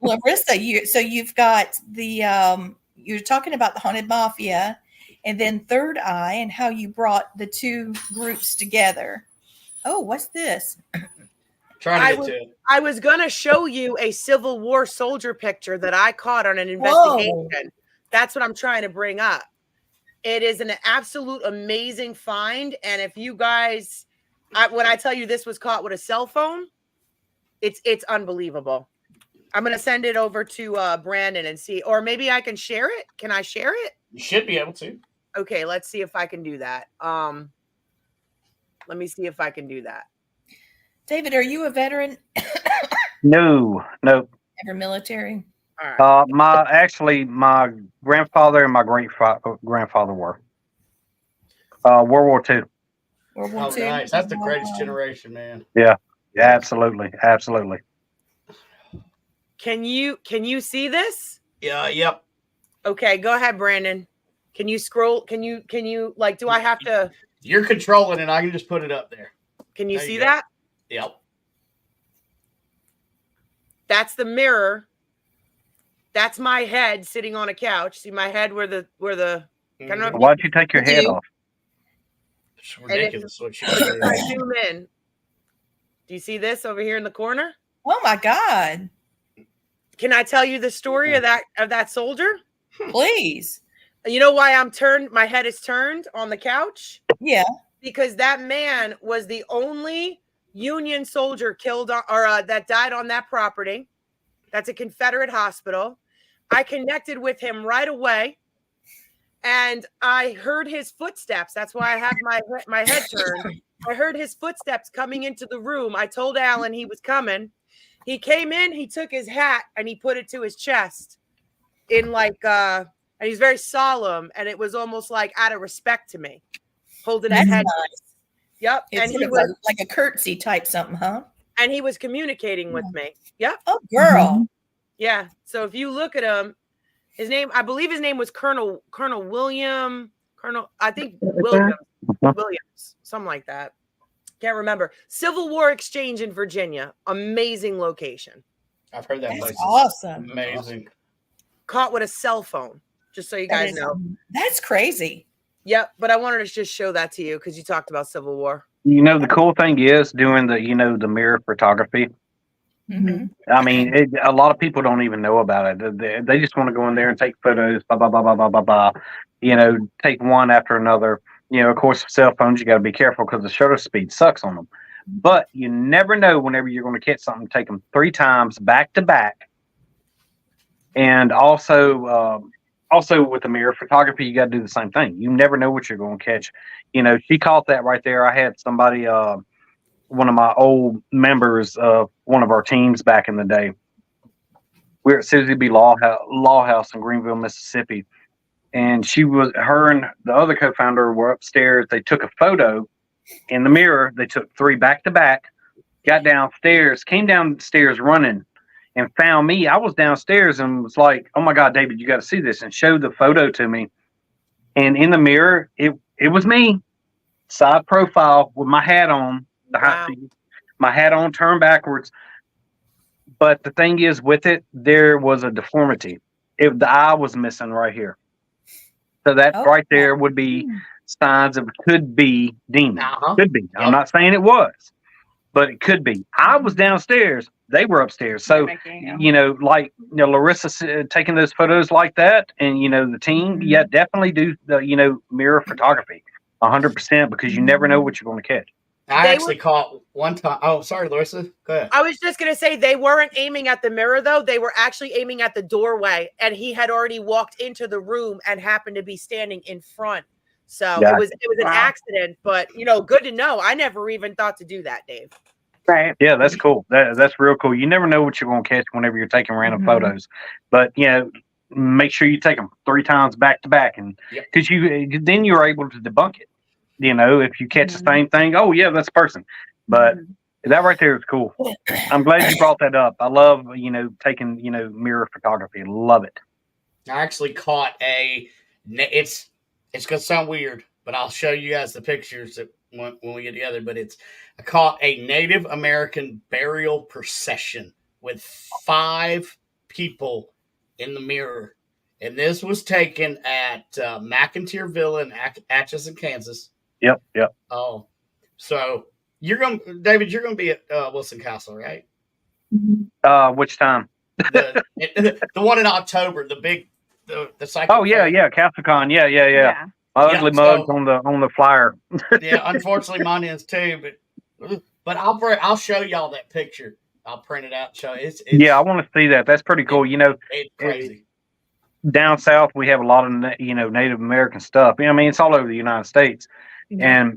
Larissa, you've got the you're talking about the Haunted Mafia, and then Third Eye, and how you brought the two groups together. Oh, what's this? I was gonna show you a Civil War soldier picture that I caught on an investigation. Whoa. That's what I'm trying to bring up. It is an absolute amazing find, and if you guys, when I tell you this was caught with a cell phone, it's unbelievable. I'm gonna send it over to Brandon and see, or maybe I can share it. Can I share it? You should be able to. Okay, let's see if I can do that. Let me see if I can do that. David, are you a veteran? No. Ever military? All right. My grandfather and my great grandfather were World War II. World War II? Nice. That's the greatest generation, man. Yeah, absolutely. Can you see this? Yeah. Yep. Okay, go ahead, Brandon. Can you scroll? Can you like? Do I have to? You're controlling it. I can just put it up there. Can you There see you go. that? Yep. That's the mirror. That's my head sitting on a couch. See my head where the I don't know if Why'd you take your head off? It's ridiculous what you if I zoom in. Do you see this over here in the corner? Oh my God. Can I tell you the story of that soldier? Please. You know why I'm turned? My head is turned on the couch? Yeah. Because that man was the only Union soldier killed that died on that property. That's a Confederate hospital. I connected with him right away, and I heard his footsteps. That's why I had my head turned. I heard his footsteps coming into the room. I told Alan he was coming. He came in, he took his hat and he put it to his chest in like, and he's very solemn. And it was almost like out of respect to me, holding his That's head. nice. Yep. It's And sort he of was like a curtsy type something, huh? and he was communicating with me. Yep. Oh, girl. Yeah. So if you look at him, his name, I believe his name was Colonel Williams, something like that. Can't remember. Civil War Exchange in Virginia. Amazing location. I've heard that That's place. Is awesome. amazing. Caught with a cell phone, just so you guys know. That's crazy. Yep. But I wanted to just show that to you because you talked about Civil War. You know, the cool thing is doing the, you know, the mirror photography. Mm-hmm. I mean, a lot of people don't even know about it. They just want to go in there and take photos, blah, blah, blah, blah, blah, blah, blah. You know, take one after another. You know, of course, cell phones, you got to be careful because the shutter speed sucks on them. But you never know whenever you're going to catch something. Take them 3 times back to back. And also with the mirror photography, you got to do the same thing. You never know what you're going to catch. You know, she caught that right there. I had somebody, one of my old members of one of our teams back in the day. We were at Susie B. Law House in Greenville, Mississippi. And her and the other co-founder were upstairs. They took a photo in the mirror. They took 3 back to back, got downstairs, came downstairs running and found me. I was downstairs and was like, oh my God, David, you got to see this, and showed the photo to me. And in the mirror, it was me, side profile with my hat on, my hat on turned backwards. But the thing is with it, there was a deformity. The eye was missing right here. So that right there would be signs of could be demon. Could be. Yep. I'm not saying it was, but it could be. I was downstairs. They were upstairs. So, you know, like, you know, Larissa taking those photos like that, and, you know, the team, yeah, definitely do the, you know, mirror photography 100%, because you never know what you're going to catch. I actually caught one time. Oh, sorry, Larissa. Go ahead. I was just going to say they weren't aiming at the mirror, though. They were actually aiming at the doorway, and he had already walked into the room and happened to be standing in front. So it was an accident, but, you know, good to know. I never even thought to do that, Dave. Right. Yeah, that's cool. That's real cool. You never know what you're going to catch whenever you're taking random photos, but, you know, make sure you take them 3 times back to back, and because then you're able to debunk it. You know, if you catch the same thing, oh yeah, that's a person. But that right there is cool. I'm glad you brought that up. I love, you know, taking, you know, mirror photography. Love it. I actually caught it's going to sound weird, but I'll show you guys the pictures when we get together. But I caught a Native American burial procession with 5 people in the mirror. And this was taken at McIntyre Villa in Atchison, Kansas. Yep. Oh, so David, you're going to be at Wilson Castle, right? Which time? The one in October, the second. Oh yeah, CastleCon. Yeah. My ugly mug's on the flyer. Yeah, unfortunately mine is too, but I'll show y'all that picture. I'll print it out and show it. Yeah, I want to see that. That's pretty cool. You know, it's crazy. Down south we have a lot of, you know, Native American stuff. I mean, it's all over the United States.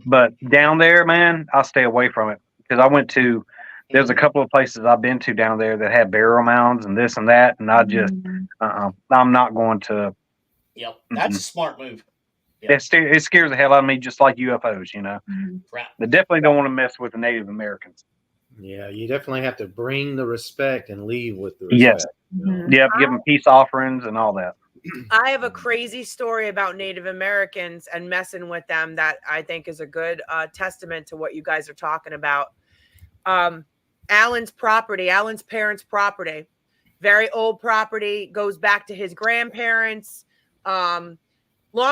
But down there, man, I'll stay away from it, because I went to, there's a couple of places I've been to down there that had burial mounds and this and that, and I just, I'm not going to. Yep, that's a smart move. Yep. It scares the hell out of me, just like UFOs, you know. Right. They definitely don't want to mess with the Native Americans. Yeah, you definitely have to bring the respect and leave with the respect. Yes. Yep, give them peace offerings and all that. I have a crazy story about Native Americans and messing with them that I think is a good testament to what you guys are talking about. Alan's parents' property, very old property, goes back to his grandparents. Long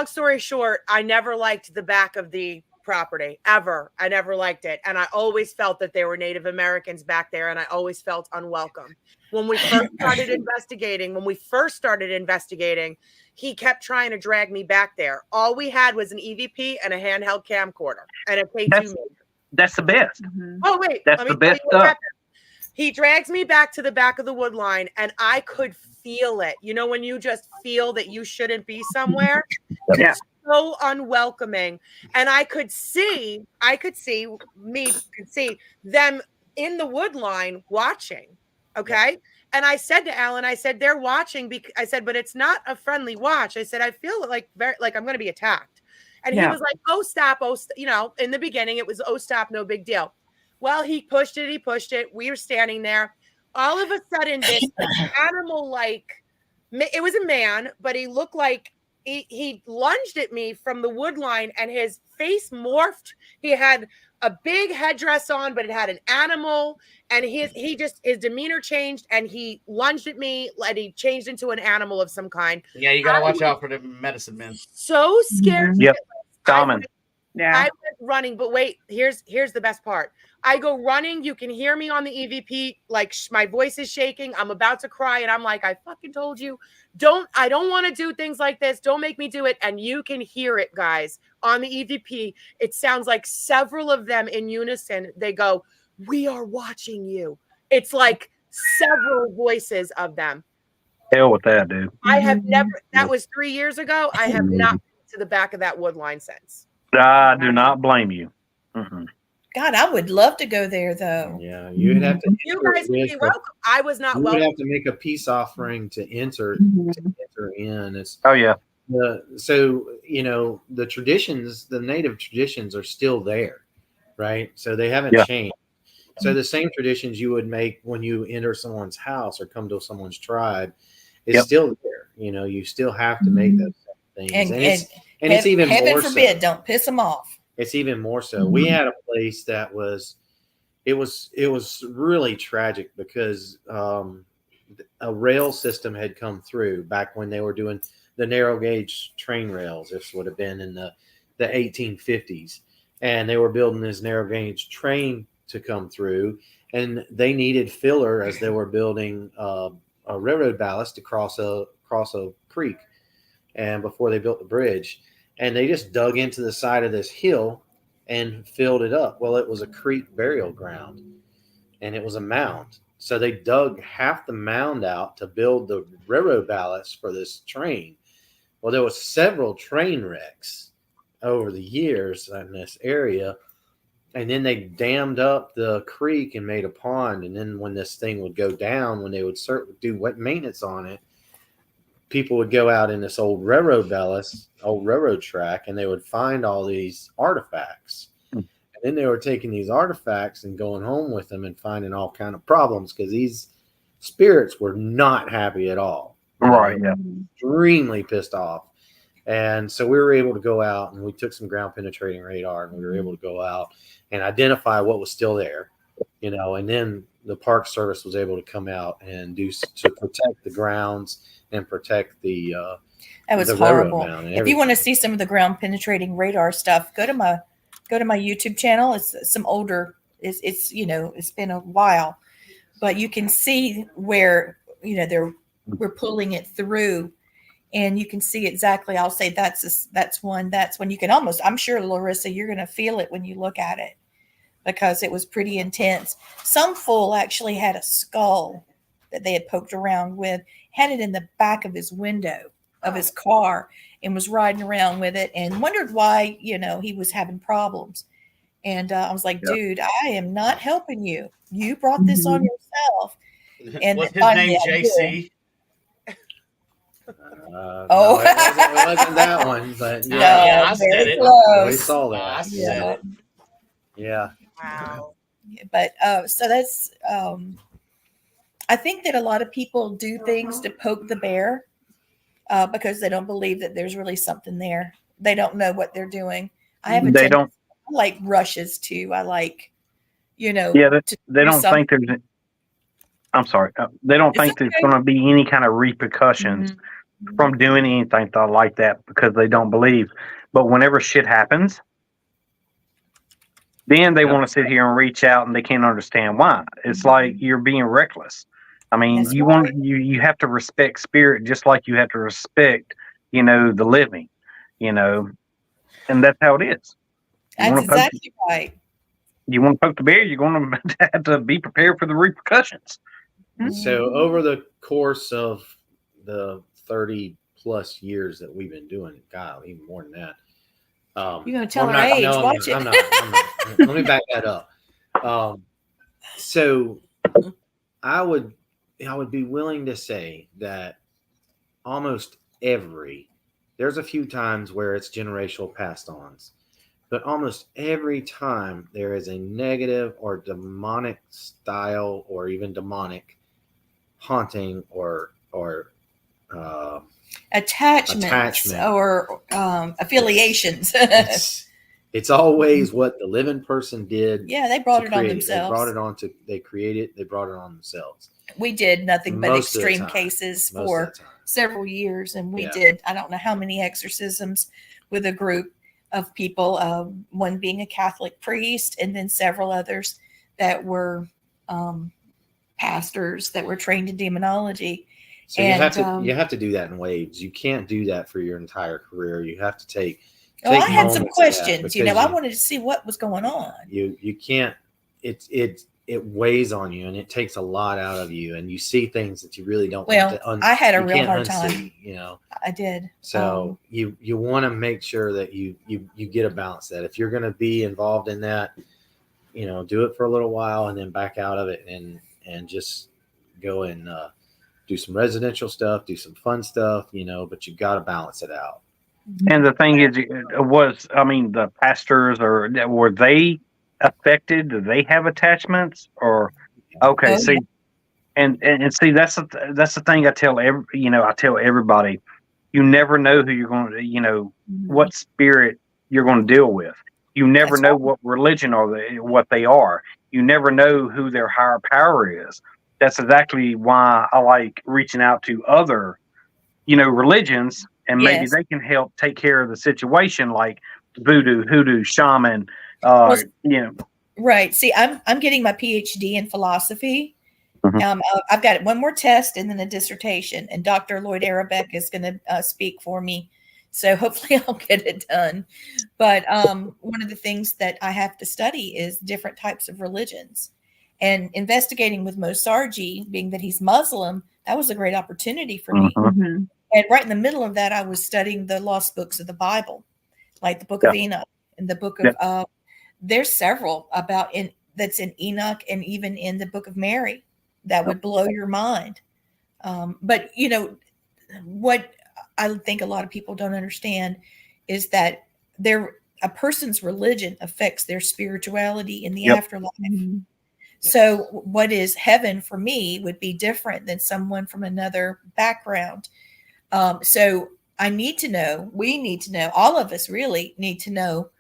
story short, I never liked the back of the property ever. I never liked it. And I always felt that there were Native Americans back there, and I always felt unwelcome. When we first started investigating, he kept trying to drag me back there. All we had was an EVP and a handheld camcorder and a K2. That's the best. Oh, wait. That's the best stuff. He drags me back to the back of the wood line, and I could feel it. You know, when you just feel that you shouldn't be somewhere? Yeah. so unwelcoming. And I could see them in the wood line watching. Okay. And I said to Alan, I said, they're watching because I said, but it's not a friendly watch. I said, I feel like I'm going to be attacked. And he was like, oh, stop. Oh, in the beginning, it was, oh, stop. No big deal. Well, he pushed it. We were standing there. All of a sudden, this animal, it was a man, but he looked like he lunged at me from the wood line, and his face morphed. He had a big headdress on, but it had an animal, and his demeanor changed, and he lunged at me, and he changed into an animal of some kind. Yeah, you got to watch out for the medicine men. So scared. Yep. Common. I went running, but wait, here's the best part. I go running. You can hear me on the EVP. Like my voice is shaking. I'm about to cry. And I'm like, I fucking told you, I don't want to do things like this. Don't make me do it. And you can hear it, guys, on the EVP. It sounds like several of them in unison. They go, we are watching you. It's like several voices of them. Hell with that, dude. I have never, that was 3 years ago. I have not been to the back of that wood line since. I do not blame you. Mm-hmm. God, I would love to go there, though. Yeah, you'd have to. You guys would be welcome. I was not welcome. You would have to make a peace offering to enter in. Oh yeah. So the traditions, the native traditions, are still there, right? So they haven't changed. So the same traditions you would make when you enter someone's house or come to someone's tribe is still there. You still have to make those things, and it's even heaven more forbid, so. don't piss them off. It's even more so. We had a place that was really tragic because a rail system had come through back when they were doing the narrow gauge train rails. This would have been in the 1850s, and they were building this narrow gauge train to come through, and they needed filler as they were building a railroad ballast to cross a creek, and before they built the bridge. And they just dug into the side of this hill and filled it up. Well, it was a creek burial ground, and it was a mound. So they dug half the mound out to build the railroad ballast for this train. Well, there was several train wrecks over the years in this area. And then they dammed up the creek and made a pond. And then when this thing would go down, when they would do wet maintenance on it, people would go out in this old railroad ballast, old railroad track, and they would find all these artifacts. And then they were taking these artifacts and going home with them and finding all kind of problems because these spirits were not happy at all. Right. Yeah. Extremely pissed off. And so we were able to go out, and we took some ground penetrating radar, and we were able to go out and identify what was still there, and then the Park Service was able to come out and to protect the grounds and protect the that was horrible. If you want to see some of the ground penetrating radar stuff, go to my YouTube channel. It's some older. It's been a while, but you can see where we're pulling it through, and you can see exactly. I'll say that's one. That's when you can almost. I'm sure, Larissa, you're going to feel it when you look at it because it was pretty intense. Some fool actually had a skull that they had poked around with, had it in the back of his window of his car, and was riding around with it and wondered why, he was having problems. And I was like, dude, I am not helping you. You brought this on yourself. And what's his name, JC? No, it wasn't that one, but I said it. We saw that. I said it. Yeah. Wow. But so that's I think that a lot of people do things to poke the bear because they don't believe that there's really something there. They don't know what they're doing. I have I like rushes too. I like, they don't think there's. I'm sorry. They don't think there's going to be any kind of repercussions from doing anything like that because they don't believe. But whenever shit happens, then they want to sit here and reach out, and they can't understand why. It's like you're being reckless. I mean, you have to respect spirit just like you have to respect, the living, and that's how it is. That's exactly right. You want to poke the bear, you're going to have to be prepared for the repercussions. So over the course of the 30 plus years that we've been doing it. God, even more than that. You're gonna tell I'm our not- age. no, I'm Watch not, it. I'm not. I'm not. Let me back that up. So I would be willing to say that almost there's a few times where it's generational passed ons, but almost every time there is a negative or demonic style or even demonic haunting or uh, Attachments or affiliations. it's always what the living person did. Yeah, they brought it on create themselves. They brought it on themselves. We did nothing but Most of the extreme time. cases Most of for the time. several years, and we Yeah. did I don't know how many exorcisms with a group of people, one being a Catholic priest, and then several others that were pastors that were trained in demonology. So you have to do that in waves. You can't do that for your entire career. You have to take. I had some moments of that questions. because I wanted to see what was going on. You can't. It weighs on you, and it takes a lot out of you, and you see things that you really don't. Well, I had a you real can't hard unsee, time. I did. So you want to make sure that you get a balance. That if you're going to be involved in that, do it for a little while and then back out of it, and just go and do some residential stuff, do some fun stuff, but you got to balance it out. And the thing is, the pastors, were they affected? Do they have attachments? Or okay, see, and see, that's the thing I tell everybody. You never know who you're going to, what spirit you're going to deal with. You never know what religion what they are. You never know who their higher power is. That's exactly why I like reaching out to other, religions, and maybe they can help take care of the situation, like voodoo, hoodoo, shaman. Right. See, I'm getting my PhD in philosophy. I've got one more test and then a dissertation, and Dr. Lloyd Arabeck is going to speak for me. So hopefully I'll get it done. But one of the things that I have to study is different types of religions. And investigating with Mo Sarji, being that he's Muslim, that was a great opportunity for me. Mm-hmm. And right in the middle of that, I was studying the lost books of the Bible, like the book of Enoch and the book of, there's several that's in Enoch and even in the book of Mary that would blow your mind. But what I think a lot of people don't understand is that a person's religion affects their spirituality in the afterlife. Mm-hmm. So what is heaven for me would be different than someone from another background. So we need to know, all of us really need to know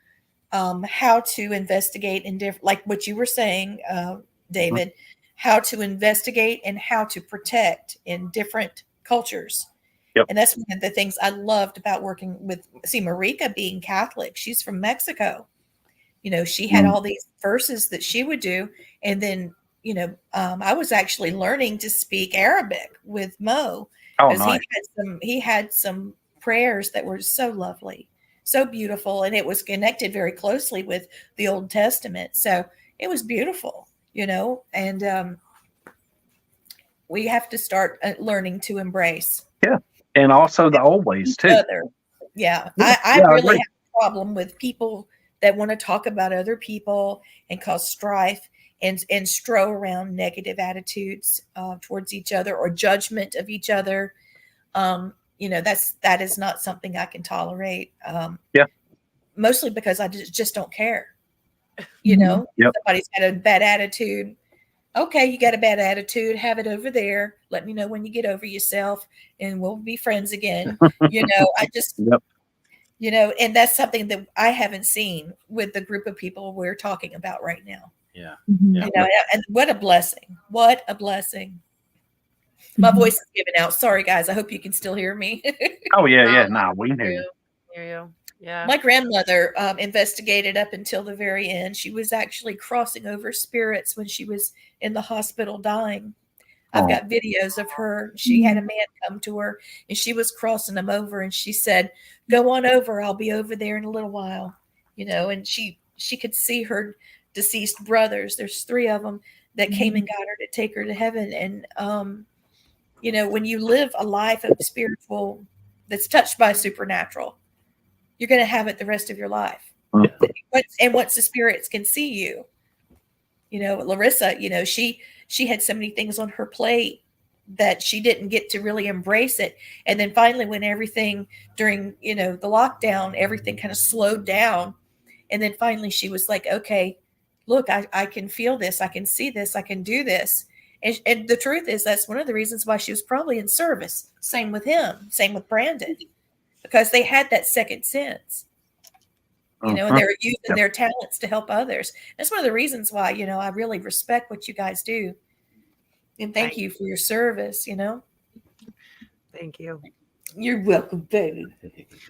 how to investigate in different, like what you were saying, David, how to investigate and how to protect in different cultures. Yep. And that's one of the things I loved about working with, Marika being Catholic, she's from Mexico. She had all these verses that she would do. And then, I was actually learning to speak Arabic with Mo. Oh, nice. He had some prayers that were so lovely, so beautiful. And it was connected very closely with the Old Testament. So it was beautiful, and we have to start learning to embrace. Yeah. And also the old ways too. Yeah. I really have a problem with people that want to talk about other people and cause strife and strow around negative attitudes towards each other or judgment of each other. That is not something I can tolerate. Mostly because I just don't care. Somebody's got a bad attitude. Okay, you got a bad attitude. Have it over there. Let me know when you get over yourself, and we'll be friends again. I just, and that's something that I haven't seen with the group of people we're talking about right now. Yeah. And what a blessing. What a blessing. My voice is giving out. Sorry, guys. I hope you can still hear me. Oh, yeah. No, we hear you. Hear you. Yeah. My grandmother investigated up until the very end. She was actually crossing over spirits when she was in the hospital dying. I've got videos of her. She had a man come to her and she was crossing them over, and she said, "Go on over. I'll be over there in a little while." And she could see her deceased brothers. There's 3 of them that came and got her to take her to heaven. And when you live a life of spiritual that's touched by supernatural, you're going to have it the rest of your life. Yeah. And once the spirits can see you, Larissa, she had so many things on her plate that she didn't get to really embrace it. And then finally, when everything during, the lockdown, everything kind of slowed down. And then finally she was like, okay, look, I can feel this. I can see this. I can do this. And the truth is, that's one of the reasons why she was probably in service. Same with him. Same with Brandon, because they had that second sense. And they were using their talents to help others. That's one of the reasons why, I really respect what you guys do. And thank you for your service, Thank you. You're welcome, baby.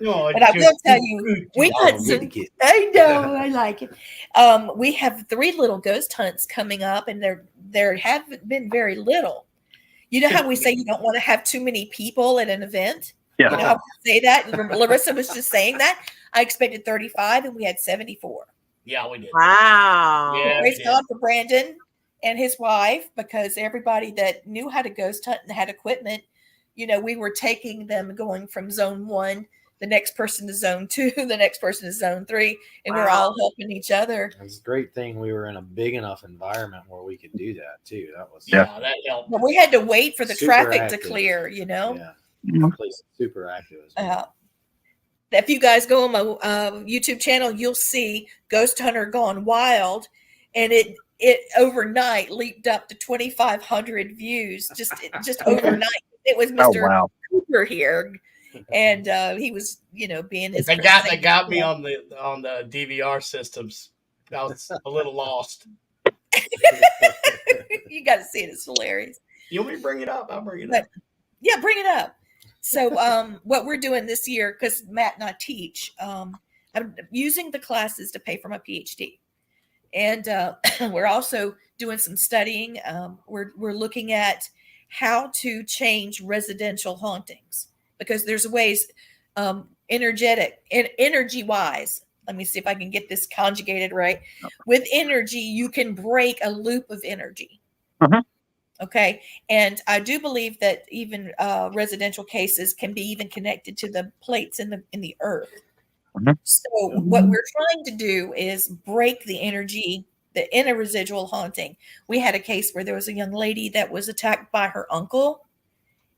No, But I will tell you, we got some. I know, I like it. We have 3 little ghost hunts coming up, and there haven't been very little. You know how we say you don't want to have too many people at an event? Yeah. You know how we say that? Larissa was just saying that. I expected 35, and we had 74. Yeah, we did. Wow. Yeah, Praise God for Brandon and his wife, because everybody that knew how to ghost hunt and had equipment, we were taking them going from zone 1, the next person to zone 2, the next person to zone 3, and we're all helping each other. It's a great thing we were in a big enough environment where we could do that too. That was that helped. But we had to wait for the Super traffic active. to clear, Yeah, that place is super active. If you guys go on my YouTube channel, you'll see Ghost Hunter Gone Wild, and it overnight leaped up to 2,500 views just overnight. It was Mr. Cooper here, and he was, being his. They got me on the DVR systems. I was a little lost. You got to see it; it's hilarious. You want me to bring it up? I'll bring it up. Yeah, bring it up. So, what we're doing this year, because Matt and I teach, I'm using the classes to pay for my PhD, and we're also doing some studying. We're looking at how to change residential hauntings, because there's ways, energy wise. Let me see if I can get this conjugated right. With energy, you can break a loop of energy. Okay. And I do believe that even residential cases can be even connected to the plates in the earth. So what we're trying to do is break the energy in a residual haunting. We had a case where there was a young lady that was attacked by her uncle,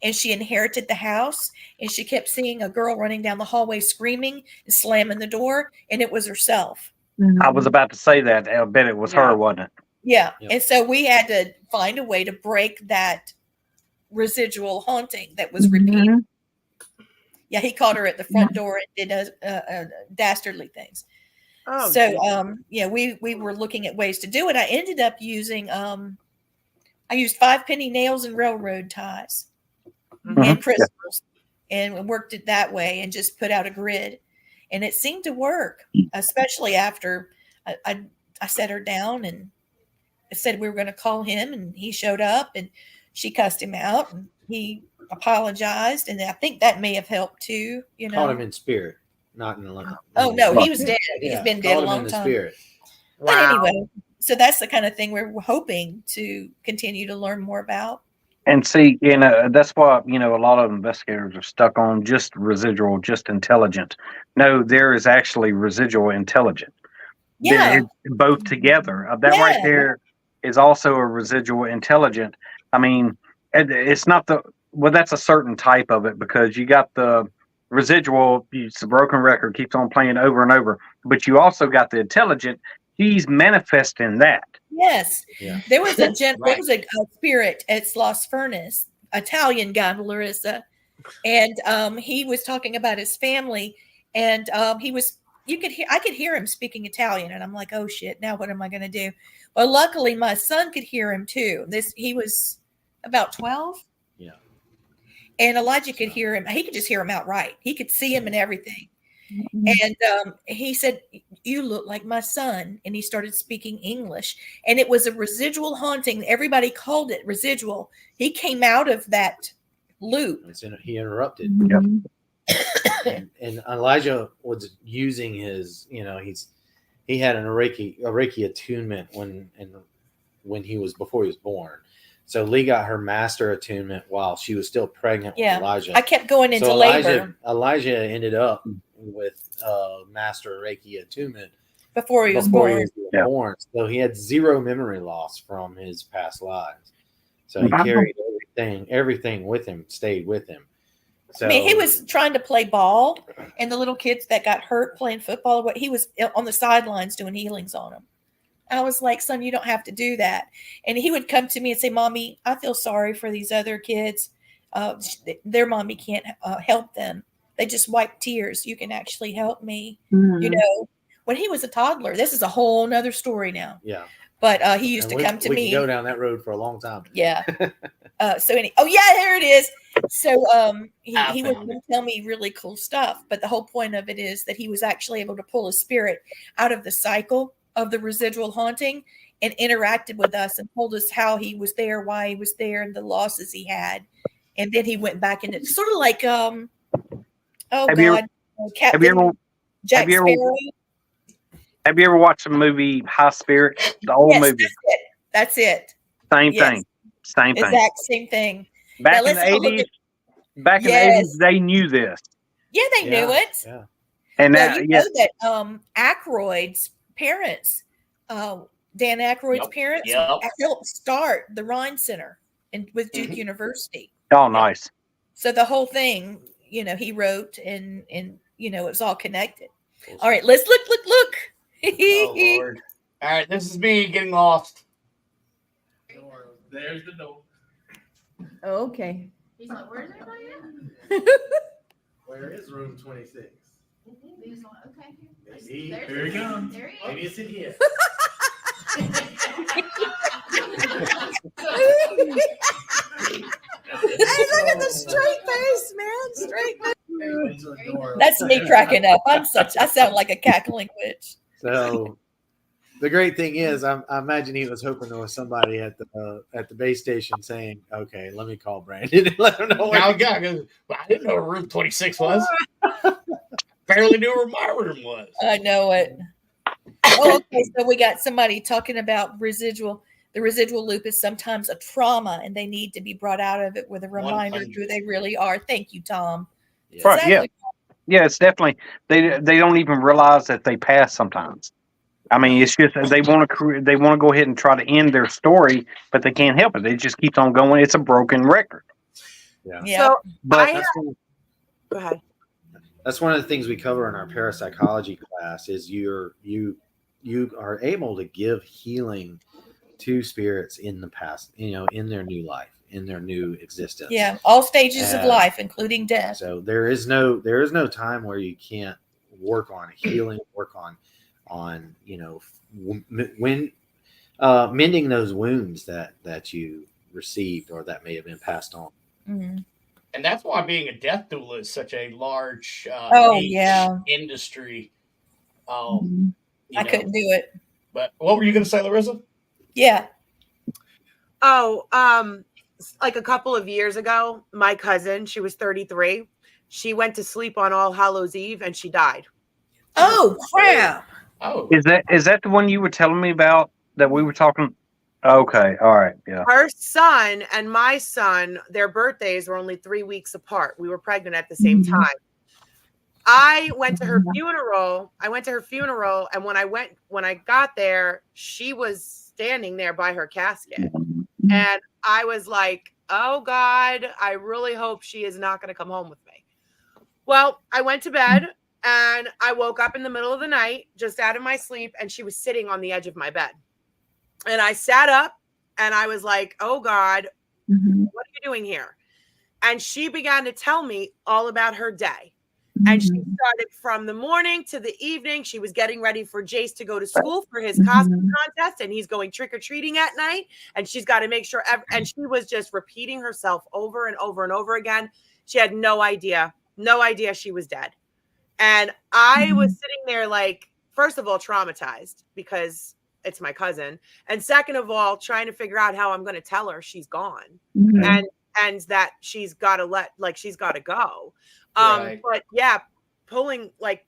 and she inherited the house, and she kept seeing a girl running down the hallway screaming and slamming the door, and it was herself. I was about to say that. I bet it was her, wasn't it? Yeah. And so we had to find a way to break that residual haunting that was repeated. Yeah, he caught her at the front door and did dastardly things. Oh, so we were looking at ways to do it. I ended up using I used 5-penny nails and railroad ties and crystals, and worked it that way, and just put out a grid, and it seemed to work, especially after I sat her down and I said we were going to call him, and he showed up, and she cussed him out, and he apologized, and I think that may have helped too. Caught him in spirit, not in life. Oh no, he was dead. He's been dead a long time. Spirit. But anyway, so that's the kind of thing we're hoping to continue to learn more about. And see, that's why, a lot of investigators are stuck on just residual, just intelligent. No, there is actually residual intelligent. Yeah. Both together. That right there is also a residual intelligent. I mean, it's not that's a certain type of it, because you got the residual, it's a broken record, keeps on playing over and over. But you also got the intelligent. He's manifesting that. Yes. Yeah. There was a spirit at Los Furnace, Italian guy, Larissa, and he was talking about his family, and I could hear him speaking Italian, and I'm like, oh shit, now what am I going to do? Well, luckily my son could hear him too. He was about 12. Yeah. And Elijah could hear him. He could just hear him outright. He could see him and everything. And he said, you look like my son. And he started speaking English. And it was a residual haunting. Everybody called it residual. He came out of that loop. He interrupted. Yep. and Elijah was using his, he had a Reiki attunement when he was before he was born. So Lee got her master attunement while she was still pregnant with Elijah. I kept going into labor. labor Elijah ended up with master Reiki attunement before he was born. So he had zero memory loss from his past lives. So he carried everything with him, stayed with him. So, I mean, he was trying to play ball, and the little kids that got hurt playing football, he was on the sidelines doing healings on them. I was like, son, you don't have to do that. And he would come to me and say, Mommy, I feel sorry for these other kids. Their mommy can't help them. They just wipe tears. You can actually help me. Mm-hmm. You know, when he was a toddler, this is a whole nother story now. Yeah. But he used to come to me. We can go down that road for a long time. Yeah. There it is. So he would tell me really cool stuff. But the whole point of it is that he was actually able to pull a spirit out of the cycle of the residual haunting and interacted with us and told us how he was there, why he was there, and the losses he had. And then he went back into sort of like Captain Jack Sparrow. Have you ever watched the movie High Spirits? The old movie. That's it. Same thing. Exact same thing. Back in the 80s, in the 80s, they knew this. Yeah, they knew it. Yeah. And know that Aykroyd's parents, Dan Aykroyd's parents, helped start the Rhine Center with Duke University. Oh, nice. So the whole thing, he wrote and it was all connected. All right, let's look. Oh, Lord. All right, this is me getting lost. There's the door. Okay. He's like, where's everybody at? Where is room 26? He's like, okay. Maybe, here he comes. There he is. Maybe it's in here. Hey, look at the straight face, man. Straight face. That's me cracking up. I sound like a cackling witch. So the great thing is, I imagine he was hoping there was somebody at the base station saying, "Okay, let me call Brandon and let him know." I didn't know where room 26 was. Barely knew where my room was. I know it. Oh, okay, so we got somebody talking about residual. The residual loop is sometimes a trauma, and they need to be brought out of it with a reminder of who they really are. Thank you, Tom. Right? Exactly. Yeah. It's definitely they don't even realize that they pass sometimes. I mean, it's just they want to go ahead and try to end their story, but they can't help it. They just keep on going. It's a broken record. Yeah. So, but go ahead. That's one of the things we cover in our parapsychology class. Is you are able to give healing to spirits in the past, in their new life, in their new existence. Yeah, all stages of life, including death. So there is no time where you can't work on healing, work on mending those wounds that you received or that may have been passed on. Mm-hmm. And that's why being a death doula is such a large industry. I couldn't do it. But what were you going to say, Larissa? Yeah. Like a couple of years ago, my cousin, she was 33. She went to sleep on All Hallows Eve and she died. Oh, crap. Oh. Is that the one you were telling me about that we were talking? Okay. All right. Yeah. Her son and my son, their birthdays were only 3 weeks apart. We were pregnant at the same time. I went to her funeral. And when I got there, she was standing there by her casket. And I was like, oh God, I really hope she is not going to come home with me. Well, I went to bed and I woke up in the middle of the night, just out of my sleep, and she was sitting on the edge of my bed. And I sat up and I was like, oh God, what are you doing here? And she began to tell me all about her day. And she started from the morning to the evening. She was getting ready for Jace to go to school for his costume contest, and he's going trick-or-treating at night. And she's got to make sure. And she was just repeating herself over and over and over again. She had no idea she was dead. And I was sitting there like, first of all, traumatized because it's my cousin. And second of all, trying to figure out how I'm going to tell her she's gone and that she's got to go. Right. But yeah, pulling like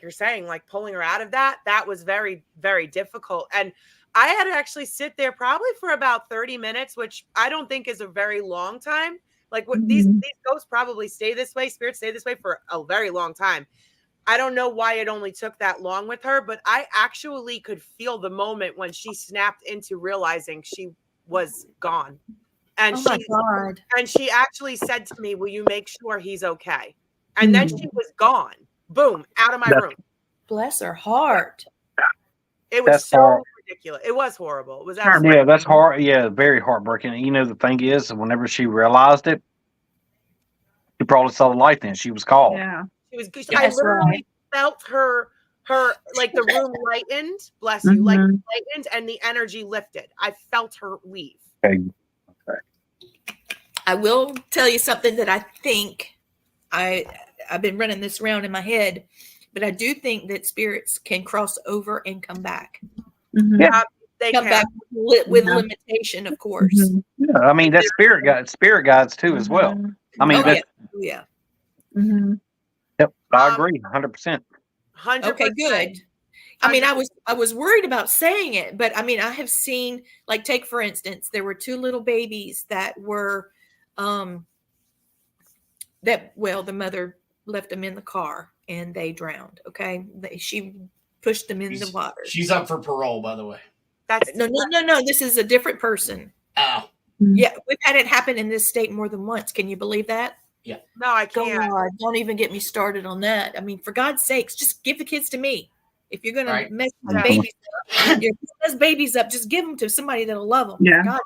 you're saying, like pulling her out of that was very, very difficult. And I had to actually sit there probably for about 30 minutes, which I don't think is a very long time. Like what these ghosts probably stay this way, spirits stay this way for a very long time. I don't know why it only took that long with her, but I actually could feel the moment when she snapped into realizing she was gone. And Oh my God. and she actually said to me, "Will you make sure he's okay?" And then she was gone. Boom, out of my room. Bless her heart. It was so ridiculous. It was horrible. It was absolutely Yeah, that's hard. Yeah, very heartbreaking. You know, the thing is, whenever she realized it, she probably saw the light. Then she was called. Yeah. She was. Yeah, I that's literally felt her like the room lightened. Bless you, like lightened, and the energy lifted. I felt her leave. Okay. I will tell you something that I think I've been running this around in my head, but I do think that spirits can cross over and come back. Yeah, They Come can. back with limitation, of course. yeah. I mean, that's spirit guides too, as well. I mean, Oh, that's, yeah. Oh, yeah. yep, I agree, 100%. 100%. Okay, good. I mean, I was worried about saying it, but I mean, I have seen, like, take for instance, there were two little babies that were, the mother left them in the car and they drowned. Okay, she pushed them in the water. She's up for parole, by the way. That's No. This is a different person. Oh, Yeah, we've had it happen in this state more than once. Can you believe that? yeah. No, I can't. God, don't even get me started on that. I mean, for God's sakes, just give the kids to me. If you're gonna Right. mess my babies up, mess babies up, just give them to somebody that'll love them. Yeah. God,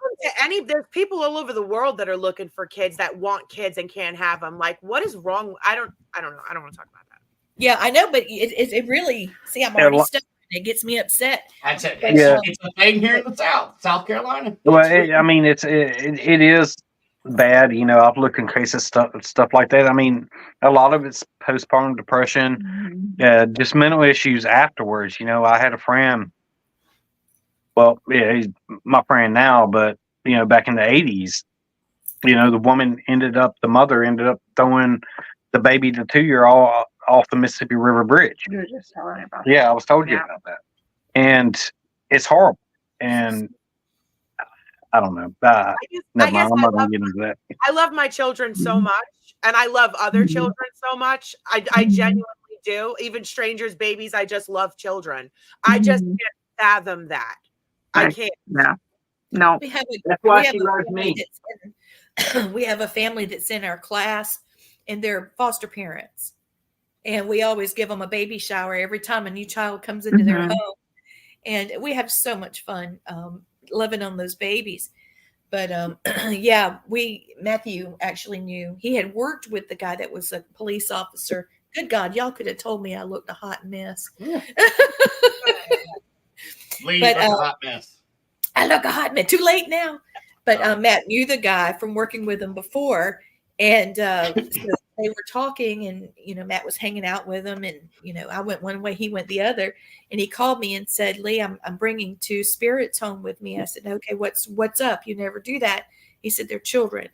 There's people all over the world that are looking for kids that want kids and can't have them. Like, what is wrong? I don't know. I don't want to talk about that. yeah, I know, but it really, see, I'm already stuck. It gets me upset. That's it. Yeah. It's a thing here in the South Carolina. Well, I mean, it is bad. You know, I've looked in cases stuff like that. I mean, a lot of it's postpartum depression, just mental issues afterwards. You know, I had a friend. Well, yeah, he's my friend now, but you know, back in the 80s, you know, the mother ended up throwing the baby, the 2-year-old, off the Mississippi River Bridge. You were just telling me about Yeah, I was told you about that, and it's horrible. And I don't know. Never mind. I'm not going to get into that. I love my children so much, and I love other children so much. I genuinely do. Even strangers' babies. I just love children. I just can't fathom that. I can't. Yeah. No. That's why she loves me. We have a family that's in our class, and they're foster parents. And we always give them a baby shower every time a new child comes into their home. And we have so much fun loving on those babies. But yeah, Matthew actually knew. He had worked with the guy that was a police officer. Good God, y'all could have told me I looked a hot mess. Lee, But, a hot mess. I look a hot mess. Too late now. But Matt knew the guy from working with him before. And so they were talking, and you know, Matt was hanging out with him, and you know, I went one way, he went the other, and he called me and said, "Lee, I'm bringing 2 spirits home with me." I said, "Okay, what's up? You never do that." He said, "They're children."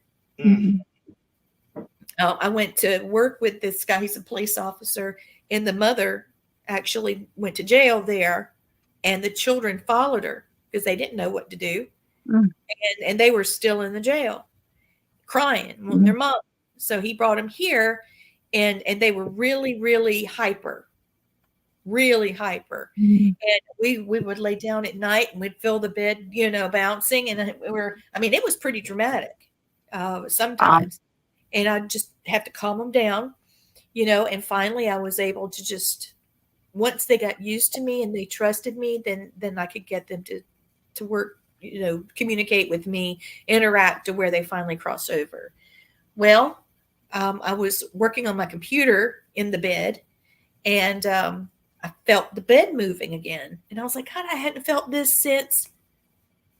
I went to work with this guy. He's a police officer, and the mother actually went to jail there, and the children followed her because they didn't know what to do, and they were still in the jail, crying, wanting their mom. So he brought them here, and they were really, really hyper. And we would lay down at night and we'd feel the bed, you know, bouncing. And it was pretty dramatic sometimes. And I'd just have to calm them down, you know, and finally I was able to just, once they got used to me and they trusted me, then I could get them to work, you know, communicate with me, interact to where they finally cross over. Well, I was working on my computer in the bed, and I felt the bed moving again. And I was like, God, I hadn't felt this since.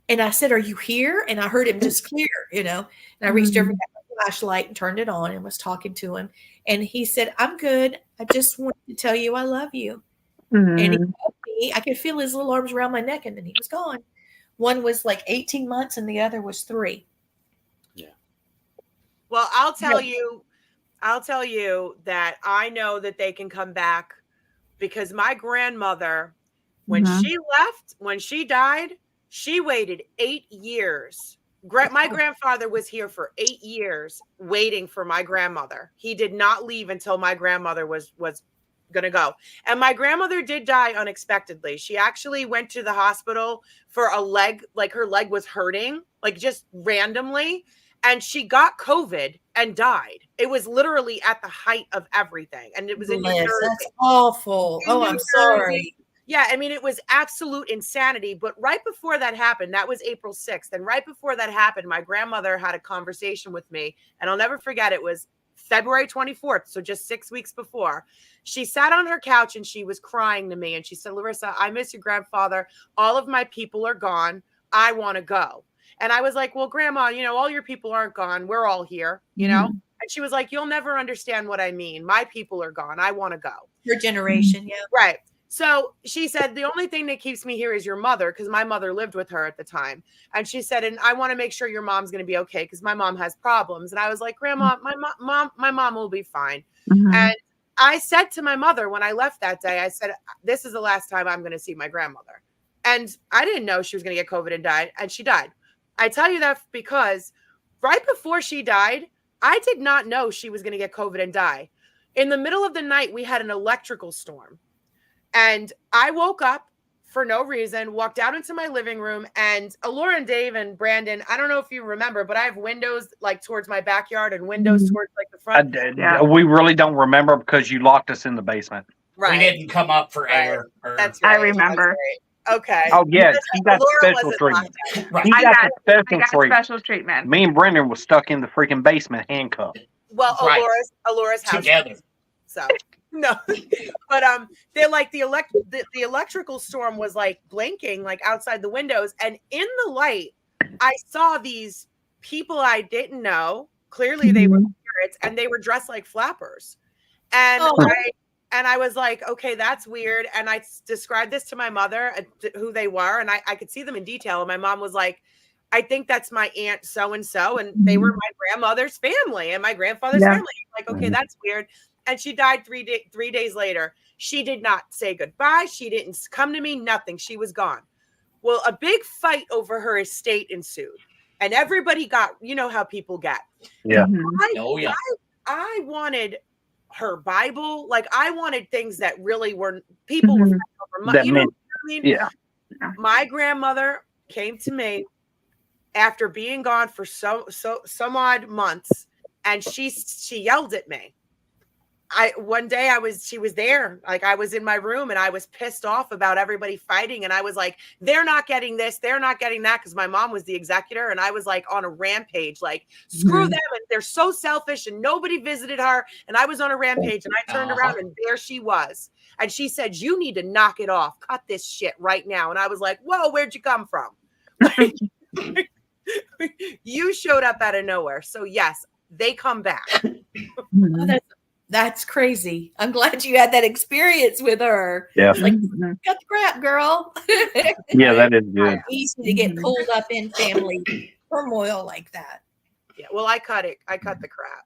And I said, "Are you here?" And I heard him just clear, you know. And I reached over, got my flashlight and turned it on and was talking to him. And he said, "I'm good. I just wanted to tell you I love you." And he hugged me. I could feel his little arms around my neck, and then he was gone. One was like 18 months and the other was 3. Well, I'll tell you that I know that they can come back, because my grandmother, when she left, when she died, She waited 8 years. My grandfather was here for 8 years waiting for my grandmother. He did not leave until my grandmother was going to go. And my grandmother did die unexpectedly. She actually went to the hospital for a leg, like her leg was hurting, like just randomly. And she got COVID and died. It was literally at the height of everything. And it was in New Jersey. That's awful. Oh, I'm sorry. Yeah, I mean, it was absolute insanity. But right before that happened, that was April 6th. And right before that happened, my grandmother had a conversation with me. And I'll never forget, it was February 24th. So just 6 weeks before. She sat on her couch and she was crying to me. And she said, Larissa, I miss your grandfather. All of my people are gone. I want to go. And I was like, well, Grandma, you know, all your people aren't gone. We're all here, you know? And she was like, you'll never understand what I mean. My people are gone. I want to go. Your generation, yeah. Right. So she said, the only thing that keeps me here is your mother, because my mother lived with her at the time. And she said, and I want to make sure your mom's going to be okay, because my mom has problems. And I was like, Grandma, my mom will be fine. And I said to my mother when I left that day, I said, this is the last time I'm going to see my grandmother. And I didn't know she was going to get COVID and die. And she died. I tell you that because right before she died, I did not know she was going to get COVID and die. In the middle of the night, we had an electrical storm. And I woke up for no reason, walked out into my living room, and Laura and Dave and Brandon, I don't know if you remember, but I have windows like towards my backyard and windows towards like the front. We really don't remember because you locked us in the basement. Right. We didn't come up for air. That's right. I remember. Okay. Oh, yeah. He got Laura special wasn't treatment. Right. He I got got the special treatment. special treatment. Me and Brendan was stuck in the freaking basement handcuffed. Well, Right. Alura's house. Together. So no, but they're like the electrical storm was like blinking like outside the windows, and in the light, I saw these people I didn't know. Clearly, they were spirits, and they were dressed like flappers. And I was like, okay, that's weird. And I described this to my mother, who they were, and I could see them in detail. And my mom was like, I think that's my aunt so-and-so. And they were my grandmother's family and my grandfather's family. I'm like, okay, that's weird. And she died 3 days later. She did not say goodbye. She didn't come to me, nothing. She was gone. Well, a big fight over her estate ensued. And everybody got, you know how people get. Yeah. I wanted her Bible. Like, I wanted things that really were, people were fighting over money. You know what I mean? Yeah. My grandmother came to me after being gone for some odd months, and she yelled at me. One day she was there, like I was in my room and I was pissed off about everybody fighting. And I was like, they're not getting this, they're not getting that. Cause my mom was the executor and I was like on a rampage, like screw them. And they're so selfish and nobody visited her. And I was on a rampage and I turned around and there she was. And she said, you need to knock it off. Cut this shit right now. And I was like, whoa, where'd you come from? You showed up out of nowhere. So yes, they come back. That's crazy. I'm glad you had that experience with her. Yeah. Like, cut the crap, girl. Yeah, that is good. Easy to get pulled up in family turmoil like that. Yeah. Well, I cut it. I cut the crap.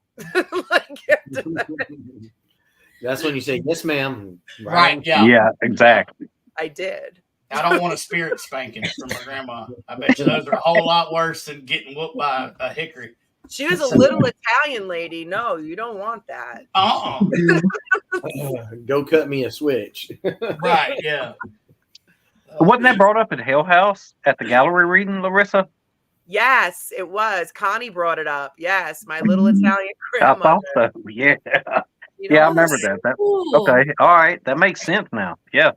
That's when you say, yes, ma'am. Right. Yeah. Yeah, exactly. I did. I don't want a spirit spanking from my grandma. I bet you those are a whole lot worse than getting whooped by a hickory. She was a little Italian lady. No, you don't want that. Go cut me a switch. Right, yeah. Wasn't that brought up at Hell House at the gallery reading, Larissa? Yes, it was. Connie brought it up. Yes, my little Italian grandmother. I thought so. Yeah. You know, Yeah, I remember that. Okay. All right. That makes sense now. Yeah.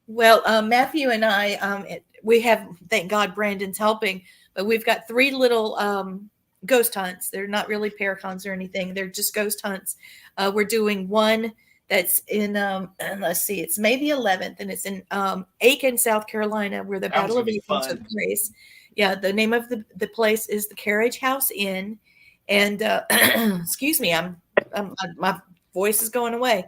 Well, Matthew and I, we have, thank God Brandon's helping, but we've got 3 little ghost hunts. They're not really paracons or anything. They're just ghost hunts. We're doing one that's in, let's see, it's May the 11th, and it's in Aiken, South Carolina, where the Battle of Aiken took place. Yeah, the name of the place is the Carriage House Inn. And excuse me, my voice is going away.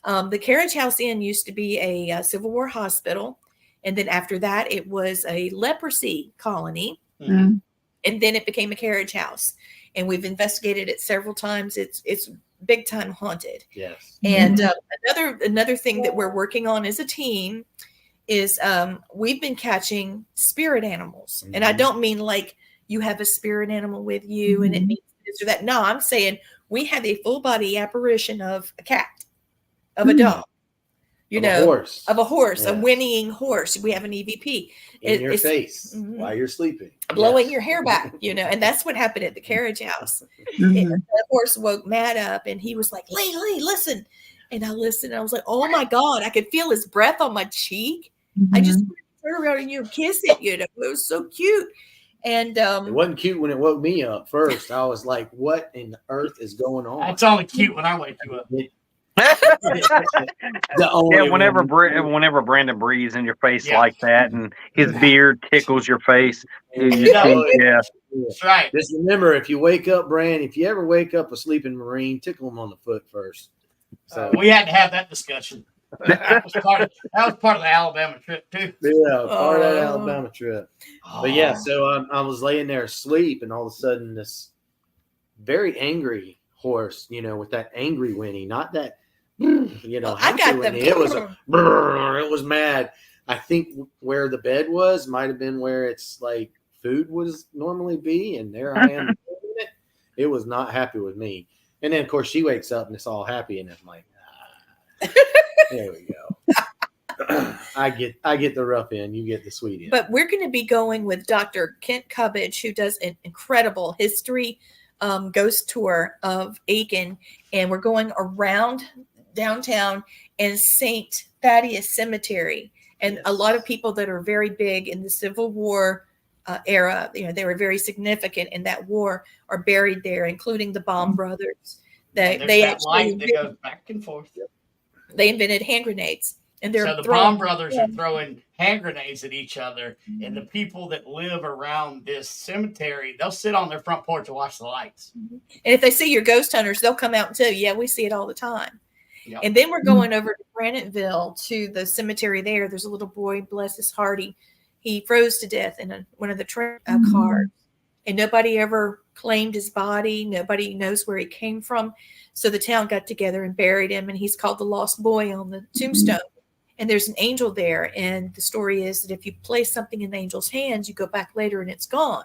The Carriage House Inn used to be a Civil War hospital. And then after that, it was a leprosy colony. Mm-hmm. And then it became a carriage house. And we've investigated it several times. It's big time haunted. Yes. And another thing that we're working on as a team is we've been catching spirit animals. And I don't mean like you have a spirit animal with you and it means this or that. No, I'm saying we have a full body apparition of a cat, of a dog, Of a horse. of a horse, a Yeah. whinnying horse. We have an EVP In your it's face while you're sleeping. blowing your hair back, and that's what happened at the carriage house. And the horse woke Matt up and he was like, Lee, listen. And I listened and I was like, oh my God, I could feel his breath on my cheek. I just turn around and you kiss it, It was so cute. And It wasn't cute when it woke me up first. I was like, what in the earth is going on? That's only cute when I wake you up. Whenever Brandon breathes in your face like that and his beard tickles your face. That's right. Just remember, if you wake up, Brand, if you ever wake up a sleeping Marine, tickle him on the foot first. So we had to have that discussion. That was part of the Alabama trip too. Yeah, part of that Alabama trip. But yeah, so I was laying there asleep, and all of a sudden, this very angry horse, with that angry whinny, not that, I got whinny. It was it was mad. I think where the bed was might have been where it's like food would normally be, and there I am. It was not happy with me. And then, of course, she wakes up and it's all happy, and I'm like, there we go. I get the rough end, you get the sweet end. But we're going to be going with Dr. Kent Cubbage, who does an incredible history ghost tour of Aiken, and we're going around downtown and St. Thaddeus Cemetery. And a lot of people that are very big in the Civil War era, they were very significant in that war, are buried there, including the Baum brothers. They actually light that goes back and forth. They invented hand grenades, and they're so the Baum brothers are throwing hand grenades at each other, and the people that live around this cemetery, they'll sit on their front porch and watch the lights. And if they see your ghost hunters, they'll come out and tell you, yeah, we see it all the time. Yep. And then we're going over to Graniteville to the cemetery there. There's a little boy, bless his heart. He froze to death in one of the train cars, and nobody ever claimed his body. Nobody knows where he came from. So the town got together and buried him, and he's called the Lost Boy on the tombstone. And there's an angel there. And the story is that if you place something in the angel's hands, you go back later and it's gone.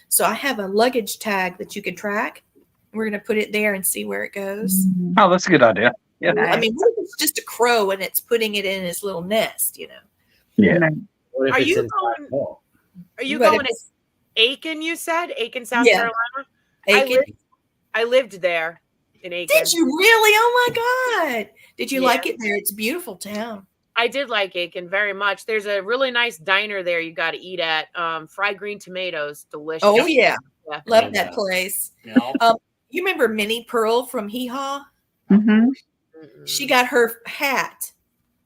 So I have a luggage tag that you can track. We're going to put it there and see where it goes. Oh, that's a good idea. Yeah. I mean, what if it's just a crow and it's putting it in his little nest, Yeah. Are you going to Aiken, you said? Aiken, South Carolina? Aiken. I lived there in Aiken. Did you really? Oh my God. Did you like it there? It's a beautiful town. I did like Aiken very much. There's a really nice diner there you got to eat at. Fried green tomatoes, delicious. Oh, yeah. Love that place. Yeah. You remember Minnie Pearl from Hee Haw? Mm-hmm. She got her hat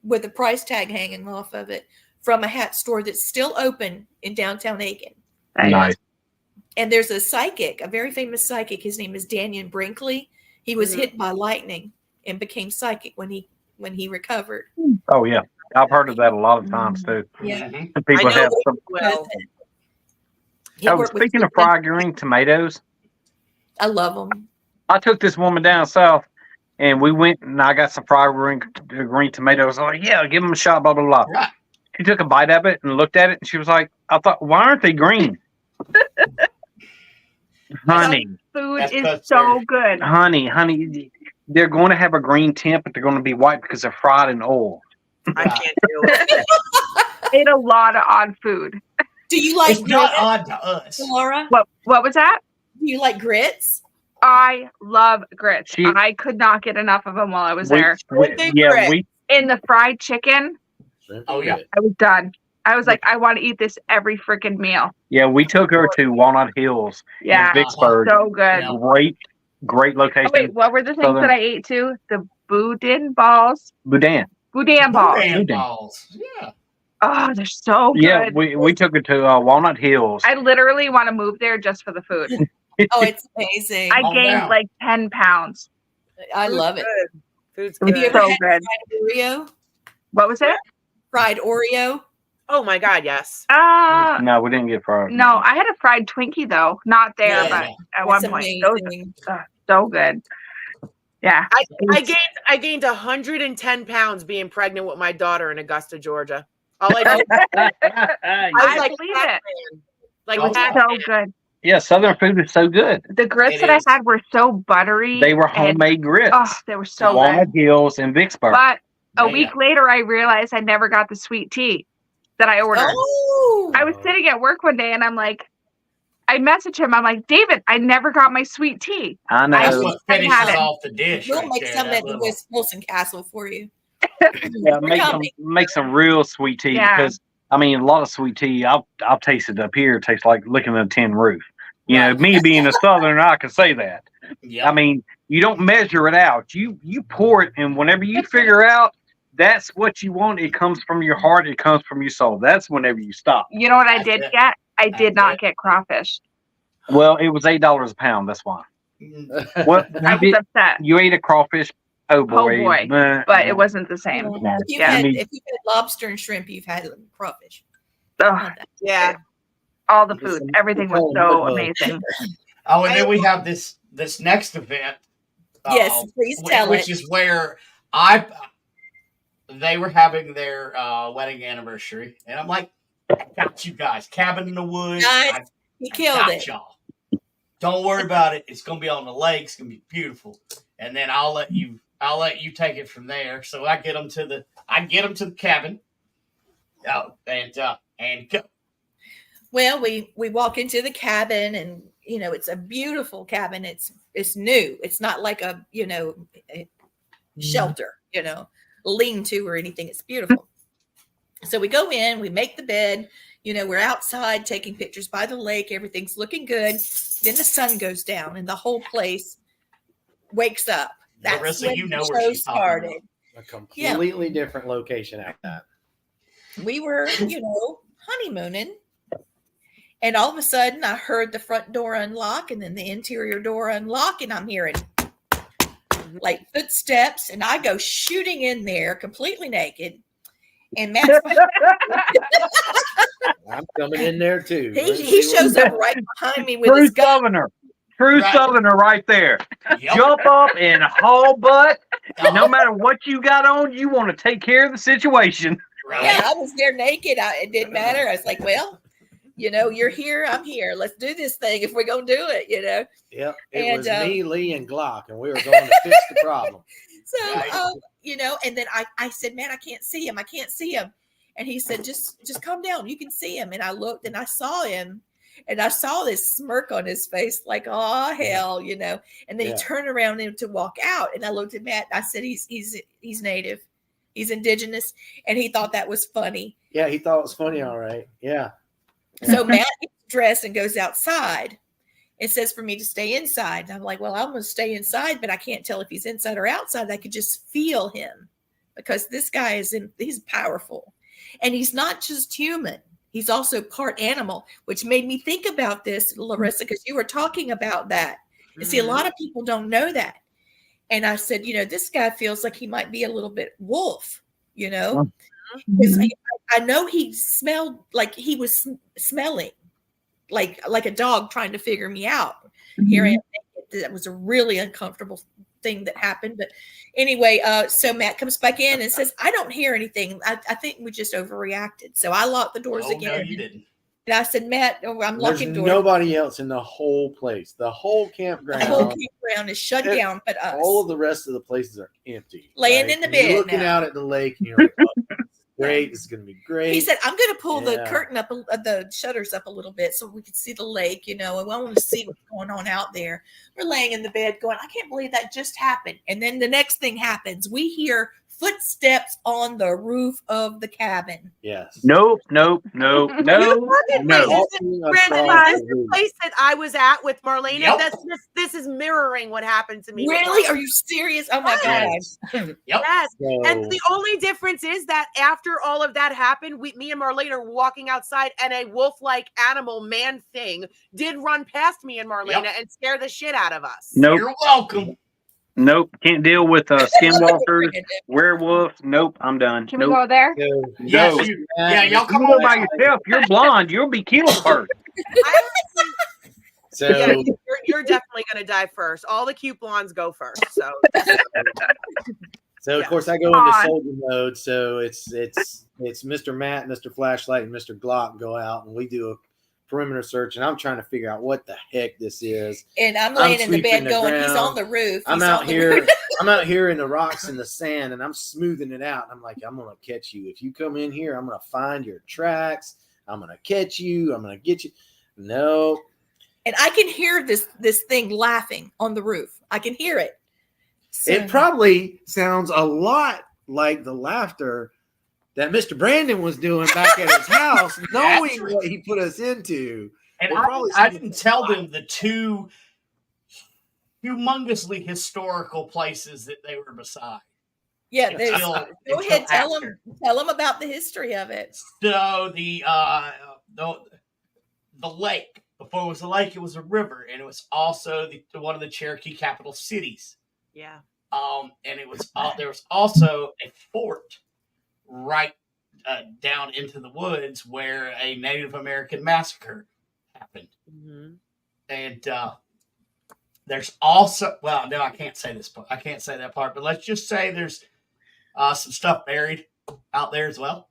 with a price tag hanging off of it from a hat store that's still open in downtown Aiken. Nice. And there's a psychic, a very famous psychic. His name is Daniel Brinkley. He was hit by lightning and became psychic when he recovered. Oh yeah, I've heard of that a lot of times too. Yeah, people have some. Speaking of fried green tomatoes, I love them. I took this woman down south, and we went and I got some fried green tomatoes. I'm like, yeah, give them a shot. Blah blah blah. Right. She took a bite of it and looked at it, and she was like, I thought, why aren't they green? Honey. Food is so good. Honey, they're going to have a green tint, but they're going to be white because they're fried in oil. I can't do it. Ate a lot of odd food. Do you like It's not odd to us. Laura? What was that? Do you like grits? I love grits. I could not get enough of them while I was there. In the fried chicken. Oh yeah. I was done. I was like, I want to eat this every freaking meal. Yeah, we took her to Walnut Hills in Vicksburg. So good. Great location. Oh, wait, what were the things that I ate too? The boudin balls. Boudin balls. Boudin balls. Yeah. Oh, they're so good. Yeah, we took her to Walnut Hills. I literally want to move there just for the food. Oh, it's amazing. I gained like 10 pounds. I love it. Food's Have you good. ever had fried Oreo? What was it? Fried Oreo? Oh my God, yes. No, we didn't get fried. No, I had a fried Twinkie though. Not there, but at one point. Those are so good. Yeah. I gained 110 pounds being pregnant with my daughter in Augusta, Georgia. All I did, I was like, believe it. Pac-Man. Like Oh, Pac-Man. So good. Yeah, Southern food is so good. The grits It that is. I had were so buttery. They were and- homemade grits. Oh, they were so Walnut good. Hills and Vicksburg. But a Yeah. week later, I realized I never got the sweet tea that I ordered. Oh, I was sitting at work one day and I'm like, I messaged him. I'm like, David, I never got my sweet tea. I That's know. what I finishes have it. off the dish. we'll right make there, some that at the little- Wilson Castle for you. Yeah, We're coming. make some real sweet tea Yeah. because I mean a lot of sweet tea I've tasted up here tastes like licking a tin roof. You know, Right. me being a Southerner, I can say that. Yep. I mean, you don't measure it out. You pour it, and whenever you figure out that's what you want, it comes from your heart. It comes from your soul. That's whenever you stop. You know what I That's did it. get? I did That's not it. get crawfish. Well, it was $8 a pound. That's why. Mm, What I was upset. you ate a crawfish? Oh boy, boy. Nah, But nah. it wasn't the same. Well, if you've Yeah. had Me- if you've had lobster and shrimp, you've had crawfish. Ugh, Not that. Yeah. all the food, everything was so amazing. Oh, and then we have this next event. Yes, please tell which it. is where they were having their wedding anniversary, and I'm like, I got you guys, cabin in the woods. Nice. He killed got it. y'all. Don't worry about it. It's gonna be on the lake. It's gonna be beautiful, and then I'll let you take it from there. So I get them to the cabin. Oh, and go. Well, we walk into the cabin, and it's a beautiful cabin. It's new. It's not like a a shelter, lean to or anything. It's beautiful. So we go in, we make the bed. We're outside taking pictures by the lake. Everything's looking good. Then the sun goes down, and the whole place wakes up. That's Larissa, when you know the where show she's talking about. started. A completely different location at that. We were, honeymooning. And all of a sudden, I heard the front door unlock and then the interior door unlock, and I'm hearing like footsteps, and I go shooting in there completely naked. And Matt's I'm coming in there too. he shows up right behind me with True his gun. Southerner. True Right. Southerner right there. Yep. Jump up and haul butt. No matter what you got on, you want to take care of the situation. Right. Yeah, I was there naked. It didn't matter. I was like, well, you're here. I'm here. Let's do this thing if we're going to do it, Yep. It And, was me, Lee, and Glock, and we were going to fix the problem. So, Right. and then I said, man, I can't see him. I can't see him. And he said, just calm down. You can see him. And I looked and I saw him, and I saw this smirk on his face, like, oh, hell, And then he turned around to walk out. And I looked at Matt. And I said, he's native. He's indigenous. And he thought that was funny. Yeah, he thought it was funny. All right. Yeah. So Matt gets dressed and goes outside. It says for me to stay inside. And I'm like, well, I'm going to stay inside, but I can't tell if he's inside or outside. I could just feel him because this guy he's powerful, and he's not just human. He's also part animal, which made me think about this, Larissa, because you were talking about that. You see, a lot of people don't know that. And I said, this guy feels like he might be a little bit wolf, because I know he smelled like he was smelling like a dog trying to figure me out. Here I am. That was a really uncomfortable thing that happened. But anyway, so Matt comes back in and says, I don't hear anything. I think we just overreacted. So I locked the doors again. No, you didn't. And I said, Matt, I'm There's locking doors. nobody else in the whole place. The whole campground. The whole campground is shut down but us. All of the rest of the places are empty. Laying in the And you're bed looking now. out at the lake, and you're like, oh, this is great. This is going to be great. He said, I'm going to pull the Yeah. curtain up, the shutters up a little bit so we can see the lake, and I want to see what's going on out there. We're laying in the bed going, I can't believe that just happened. And then the next thing happens. We hear footsteps on the roof of the cabin. Yes. Nope. Brandon, this is the place that I was at with Marlena. Yep. This is mirroring what happened to me. Really? Are you serious? Oh my God. Yep. Yes. So, And the only difference is that after all of that happened, me and Marlena were walking outside, and a wolf-like animal man thing did run past me and Marlena and scare the shit out of us. Nope. You're welcome. Nope. Can't deal with skinwalkers, werewolves. Nope. I'm done. Can we Nope. go there? Yes, No. yeah, y'all You come go on by out. yourself. You're blonde. You'll be killed first. so Yeah, you're definitely going to die first. All the cute blondes go first. So So of course I go into soldier mode. So it's Mr. Matt, Mr. Flashlight, and Mr. Glock go out, and we do a perimeter search, and I'm trying to figure out what the heck this is. And I'm laying in the bed going, he's on the roof. I'm out here. I'm out here in the rocks and the sand, and I'm smoothing it out. I'm like, I'm gonna catch you. If you come in here, I'm gonna find your tracks. I'm gonna catch you. I'm gonna get you. No. And I can hear this thing laughing on the roof. I can hear it. So. It probably sounds a lot like the laughter that Mr. Brandon was doing back at his house, knowing what he put us into. And I didn't tell them the two humongously historical places that they were beside. Yeah, go ahead, tell them about the history of it. So the lake, before it was a lake, it was a river, and it was also one of the Cherokee capital cities. Yeah. And it was there was also a fort right down into the woods where a Native American massacre happened. Mm-hmm. And there's also, well, no, I can't say this part. I can't say that part, but let's just say there's some stuff buried out there as well.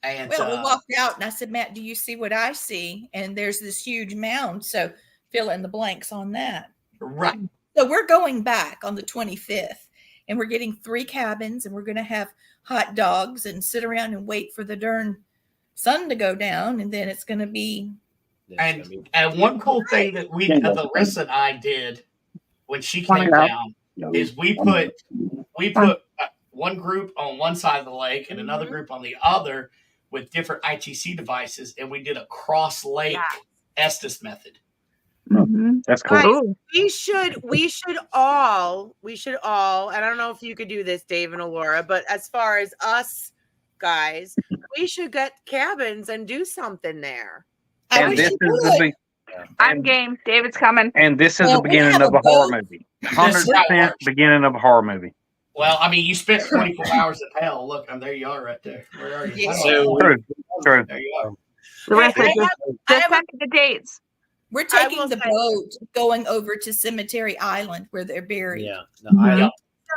And we walked out, and I said, Matt, do you see what I see? And there's this huge mound, so fill in the blanks on that. Right. So we're going back on the 25th, and we're getting 3 cabins, and we're going to have hot dogs and sit around and wait for the darn sun to go down, and then it's going to be. And one cool thing that Larissa and I did when she came down is we put one group on one side of the lake and another group on the other with different ITC devices, and we did a cross lake Estes method. Mm-hmm. That's cool. Guys, we should all, and I don't know if you could do this, Dave and Alora, but as far as us guys, we should get cabins and do something there. And this is I'm game. David's coming. And this is the beginning of a horror movie. 100% beginning of a horror movie. Well, I mean, you spent 24 hours in hell. Look, there you are right there. Where are you? True. There you are. Just check the dates. We're taking the boat going over to Cemetery Island where they're buried. Yeah, the island.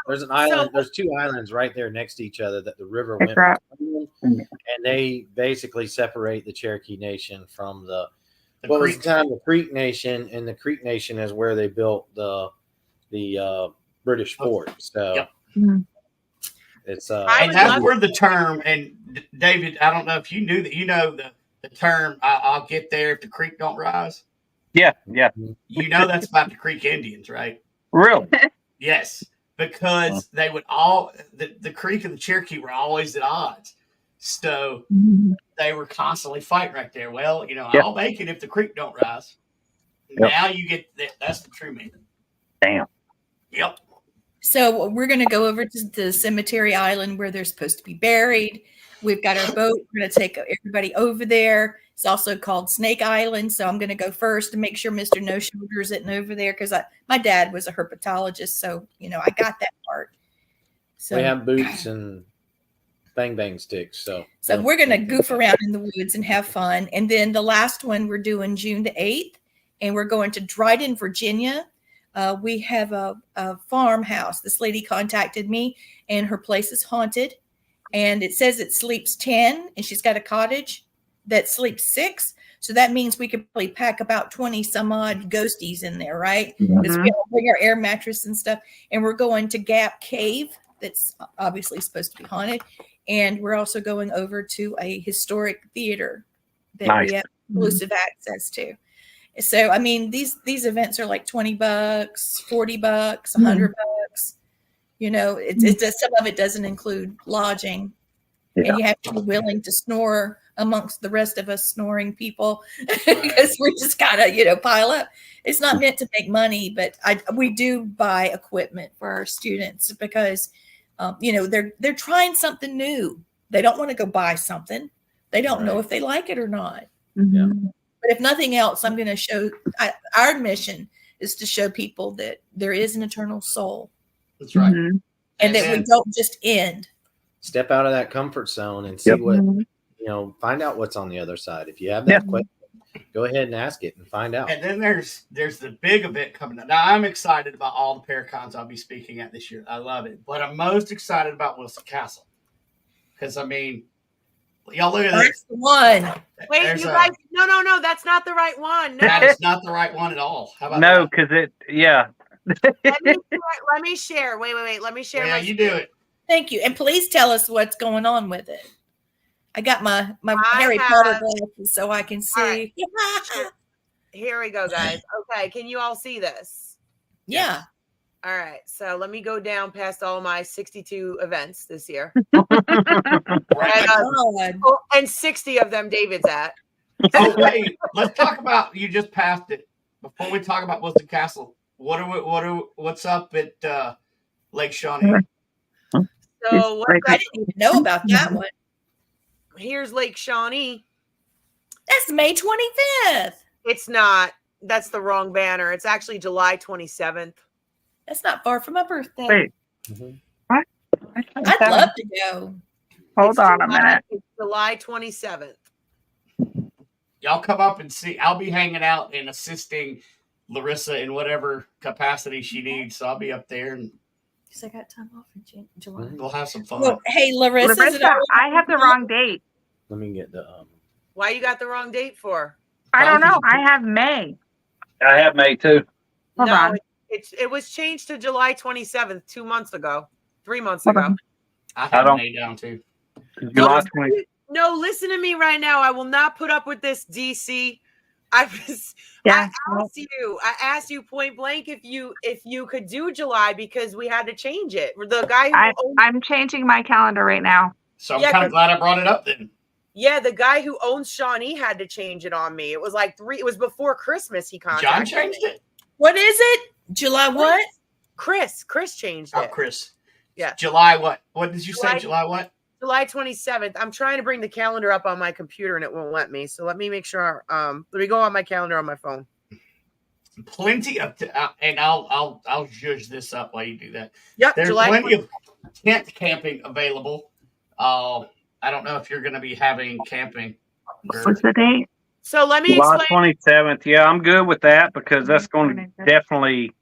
There's an island. There's 2 islands right there next to each other that the river went between, and they basically separate the Cherokee Nation from the Creek Nation, and the Creek Nation is where they built the British fort. So it's and that's where the term. And David, I don't know if you knew that. You know the term. I'll get there if the creek don't rise. Yeah. You know that's about the Creek Indians, right? Really? Yes, because they would all the Creek and the Cherokee were always at odds, so they were constantly fighting right there. Well, I'll make it if the creek don't rise. Yep. Now you get that's the true meaning. Damn. Yep. So we're going to go over to the Cemetery Island where they're supposed to be buried. We've got our boat. We're going to take everybody over there. It's also called Snake Island. So I'm going to go first to make sure Mr. No Shoulder isn't over there because my dad was a herpetologist. So, I got that part. So we have boots and bang sticks. So we're going to goof around in the woods and have fun. And then the last one we're doing June the 8th, and we're going to Dryden, Virginia. We have a farmhouse. This lady contacted me, and her place is haunted. And it says it sleeps 10, and she's got a cottage that sleeps 6. So that means we could probably pack about 20 some odd ghosties in there, right? Because we all bring our air mattress and stuff. And we're going to Gap Cave. That's obviously supposed to be haunted. And we're also going over to a historic theater that we have exclusive access to. So, I mean, these events are like $20, $40, $100. It's just, some of it doesn't include lodging. Yeah. And you have to be willing to snore amongst the rest of us snoring people because we're just kind of, pile up. It's not meant to make money, but we do buy equipment for our students because, they're trying something new. They don't want to go buy something. They don't know if they like it or not. Mm-hmm. But if nothing else, I'm going to show our mission is to show people that there is an eternal soul. That's right. Mm-hmm. And that we don't just end. Step out of that comfort zone and see what, find out what's on the other side. If you have that question, go ahead and ask it and find out. And then there's the big event coming up. Now I'm excited about all the Paracons I'll be speaking at this year. I love it, but I'm most excited about Wilson Castle because I mean, y'all look at this. That's the one. Wait, There's you guys, no, that's not the right one. No. That is not the right one at all. How about No, that? because let me share. Wait. Let me share. Yeah, my you do it. Thank you. And please tell us what's going on with it. I got my Harry Potter glasses so I can see. Right. Here we go, guys. Okay, can you all see this? Yeah. All right, so let me go down past all my 62 events this year. And 60 of them David's at. Oh, wait, let's talk about, you just passed it. Before we talk about Wilson Castle, what's up at Lake Shawnee? So I didn't even know about that one. Here's Lake Shawnee. That's May 25th. It's not. That's the wrong banner. It's actually July 27th. That's not far from my birthday. Wait. What? I'd love to go. Hold on a minute. It's July 27th. Y'all come up and see. I'll be hanging out and assisting Larissa in whatever capacity she needs. So I'll be up there and Because I got time off in July. we'll have some fun. Well, hey, Larissa, I have the wrong date. Let me get the. Why you got the wrong date for? I don't know. I have May. I have May too. Hold on. It was changed to July 27th 3 months ago. I have May down too. July 20. No, listen to me right now. I will not put up with this, DC. I asked you point blank if you could do July because we had to change it. The guy I'm changing my calendar right now. So I'm kind of glad I brought it up then. Yeah, the guy who owns Shawnee had to change it on me. It was like it was before Christmas he contacted John changed it? What is it? July what? Chris changed it. Oh, Chris. Yeah. July what? What did you say? July what? July 27th. I'm trying to bring the calendar up on my computer and it won't let me. So let me make sure. Let me go on my calendar on my phone. Plenty of, and I'll judge this up while you do that. Yep. There's July plenty of tent camping available. I don't know if you're going to be having camping. What's the date? So let me July explain. 27th. Yeah, I'm good with that because that's going to definitely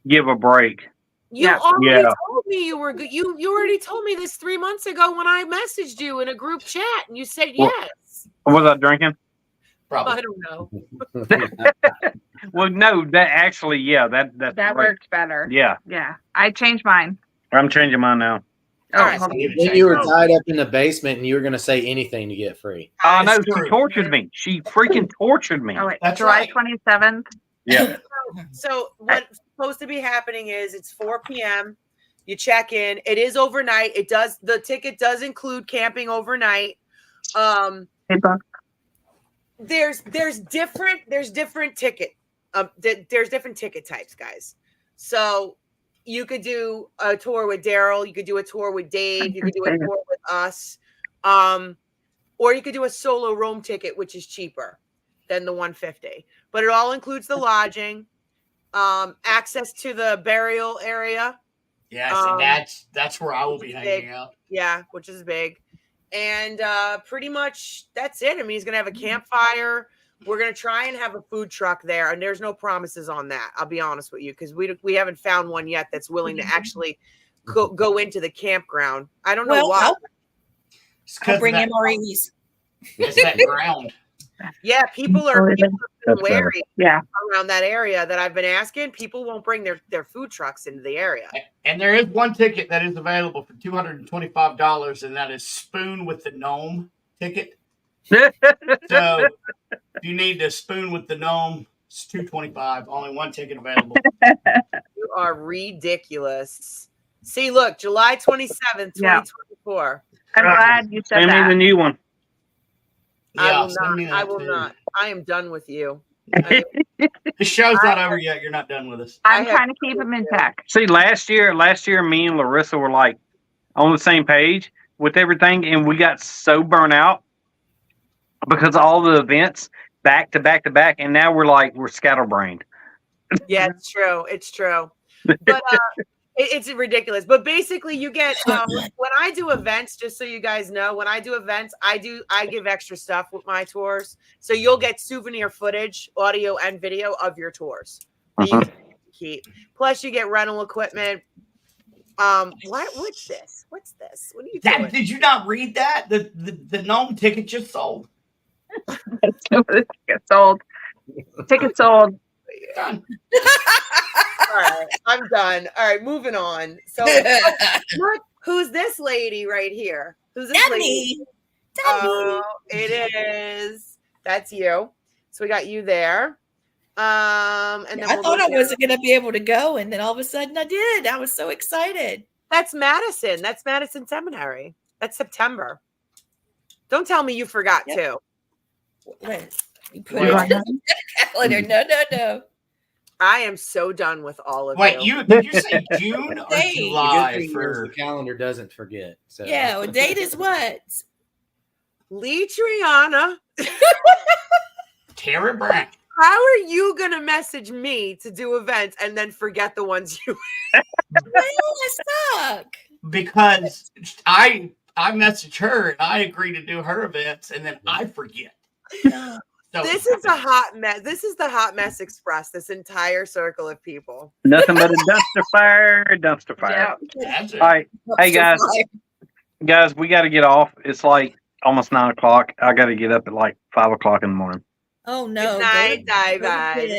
give a break. You already told me you were good. You already told me this 3 months ago when I messaged you in a group chat and you said yes. Was I drinking? Probably. I don't know. Well, no, that actually, yeah, that That worked better. Yeah. Yeah. I changed mine. I'm changing mine now. Oh, right. hold on. Then you were tied up in the basement and you were going to say anything to get free. Oh, no, she tortured me. She freaking tortured me. Oh, wait. That's July right. 27th. Yeah. So what's supposed to be happening is it's 4 p.m. You check in. It is overnight. The ticket does include camping overnight. Hey, Buck. There's different ticket. There's different ticket types, guys. So you could do a tour with Daryl. You could do a tour with Dave. You could do a tour with us. Or you could do a solo roam ticket, which is cheaper than the $150. But it all includes the lodging, access to the burial area. Yes, and that's where I will be hanging out. Yeah, which is big. And pretty much that's it. I mean, he's going to have a campfire. We're going to try and have a food truck there. And there's no promises on that. I'll be honest with you, because we haven't found one yet that's willing to actually go into the campground. I don't know why. I'll bring MREs. It's that ground. Yeah, people are wary Yeah. around that area that I've been asking. People won't bring their food trucks into the area. And there is one ticket that is available for $225, and that is Spoon with the Gnome ticket. So if you need to Spoon with the Gnome, it's $225. Only one ticket available. You are ridiculous. See, look, July 27th, 2024. I'm glad you said Send me the that. new one. Yeah, I will not. I am done with you. The show's not over yet. You're not done with us. I'm trying to keep them intact. See, last year, me and Larissa were like on the same page with everything, and we got so burnt out because of all the events back to back to back, and now we're scatterbrained. Yeah, it's true. It's true. But It's ridiculous. But basically you get when I do events, just so you guys know, when I do events, I give extra stuff with my tours. So you'll get souvenir footage, audio and video of your tours that you can keep. Plus you get rental equipment. What's this? What's this? What are you doing? Did you not read that? The gnome ticket just sold. Ticket sold. Ticket sold. Done. All right, I'm done. All right, moving on. So look, who's this lady right here? Who's this lady? Oh, it is. That's you. So we got you there. And then I thought I wasn't going to be able to go, and then all of a sudden I did. I was so excited. That's Madison. That's Madison Seminary. That's September. Don't tell me you forgot too. You put it on the calendar. No. I am so done with all of you. Wait, did you say June or July? For the calendar doesn't forget. So. Yeah, well, date is what? Lee Triana. Tara Brown. How are you gonna message me to do events and then forget the ones you? I suck. Because I message her and I agree to do her events and then I forget. So, this is a hot mess. This is the Hot Mess Express. This entire circle of people. Nothing but a dumpster fire. Dumpster fire. Yeah. All right, hey guys, we got to get off. It's like almost 9 o'clock. I got to get up at like 5 o'clock in the morning. Oh no! Good night, guys.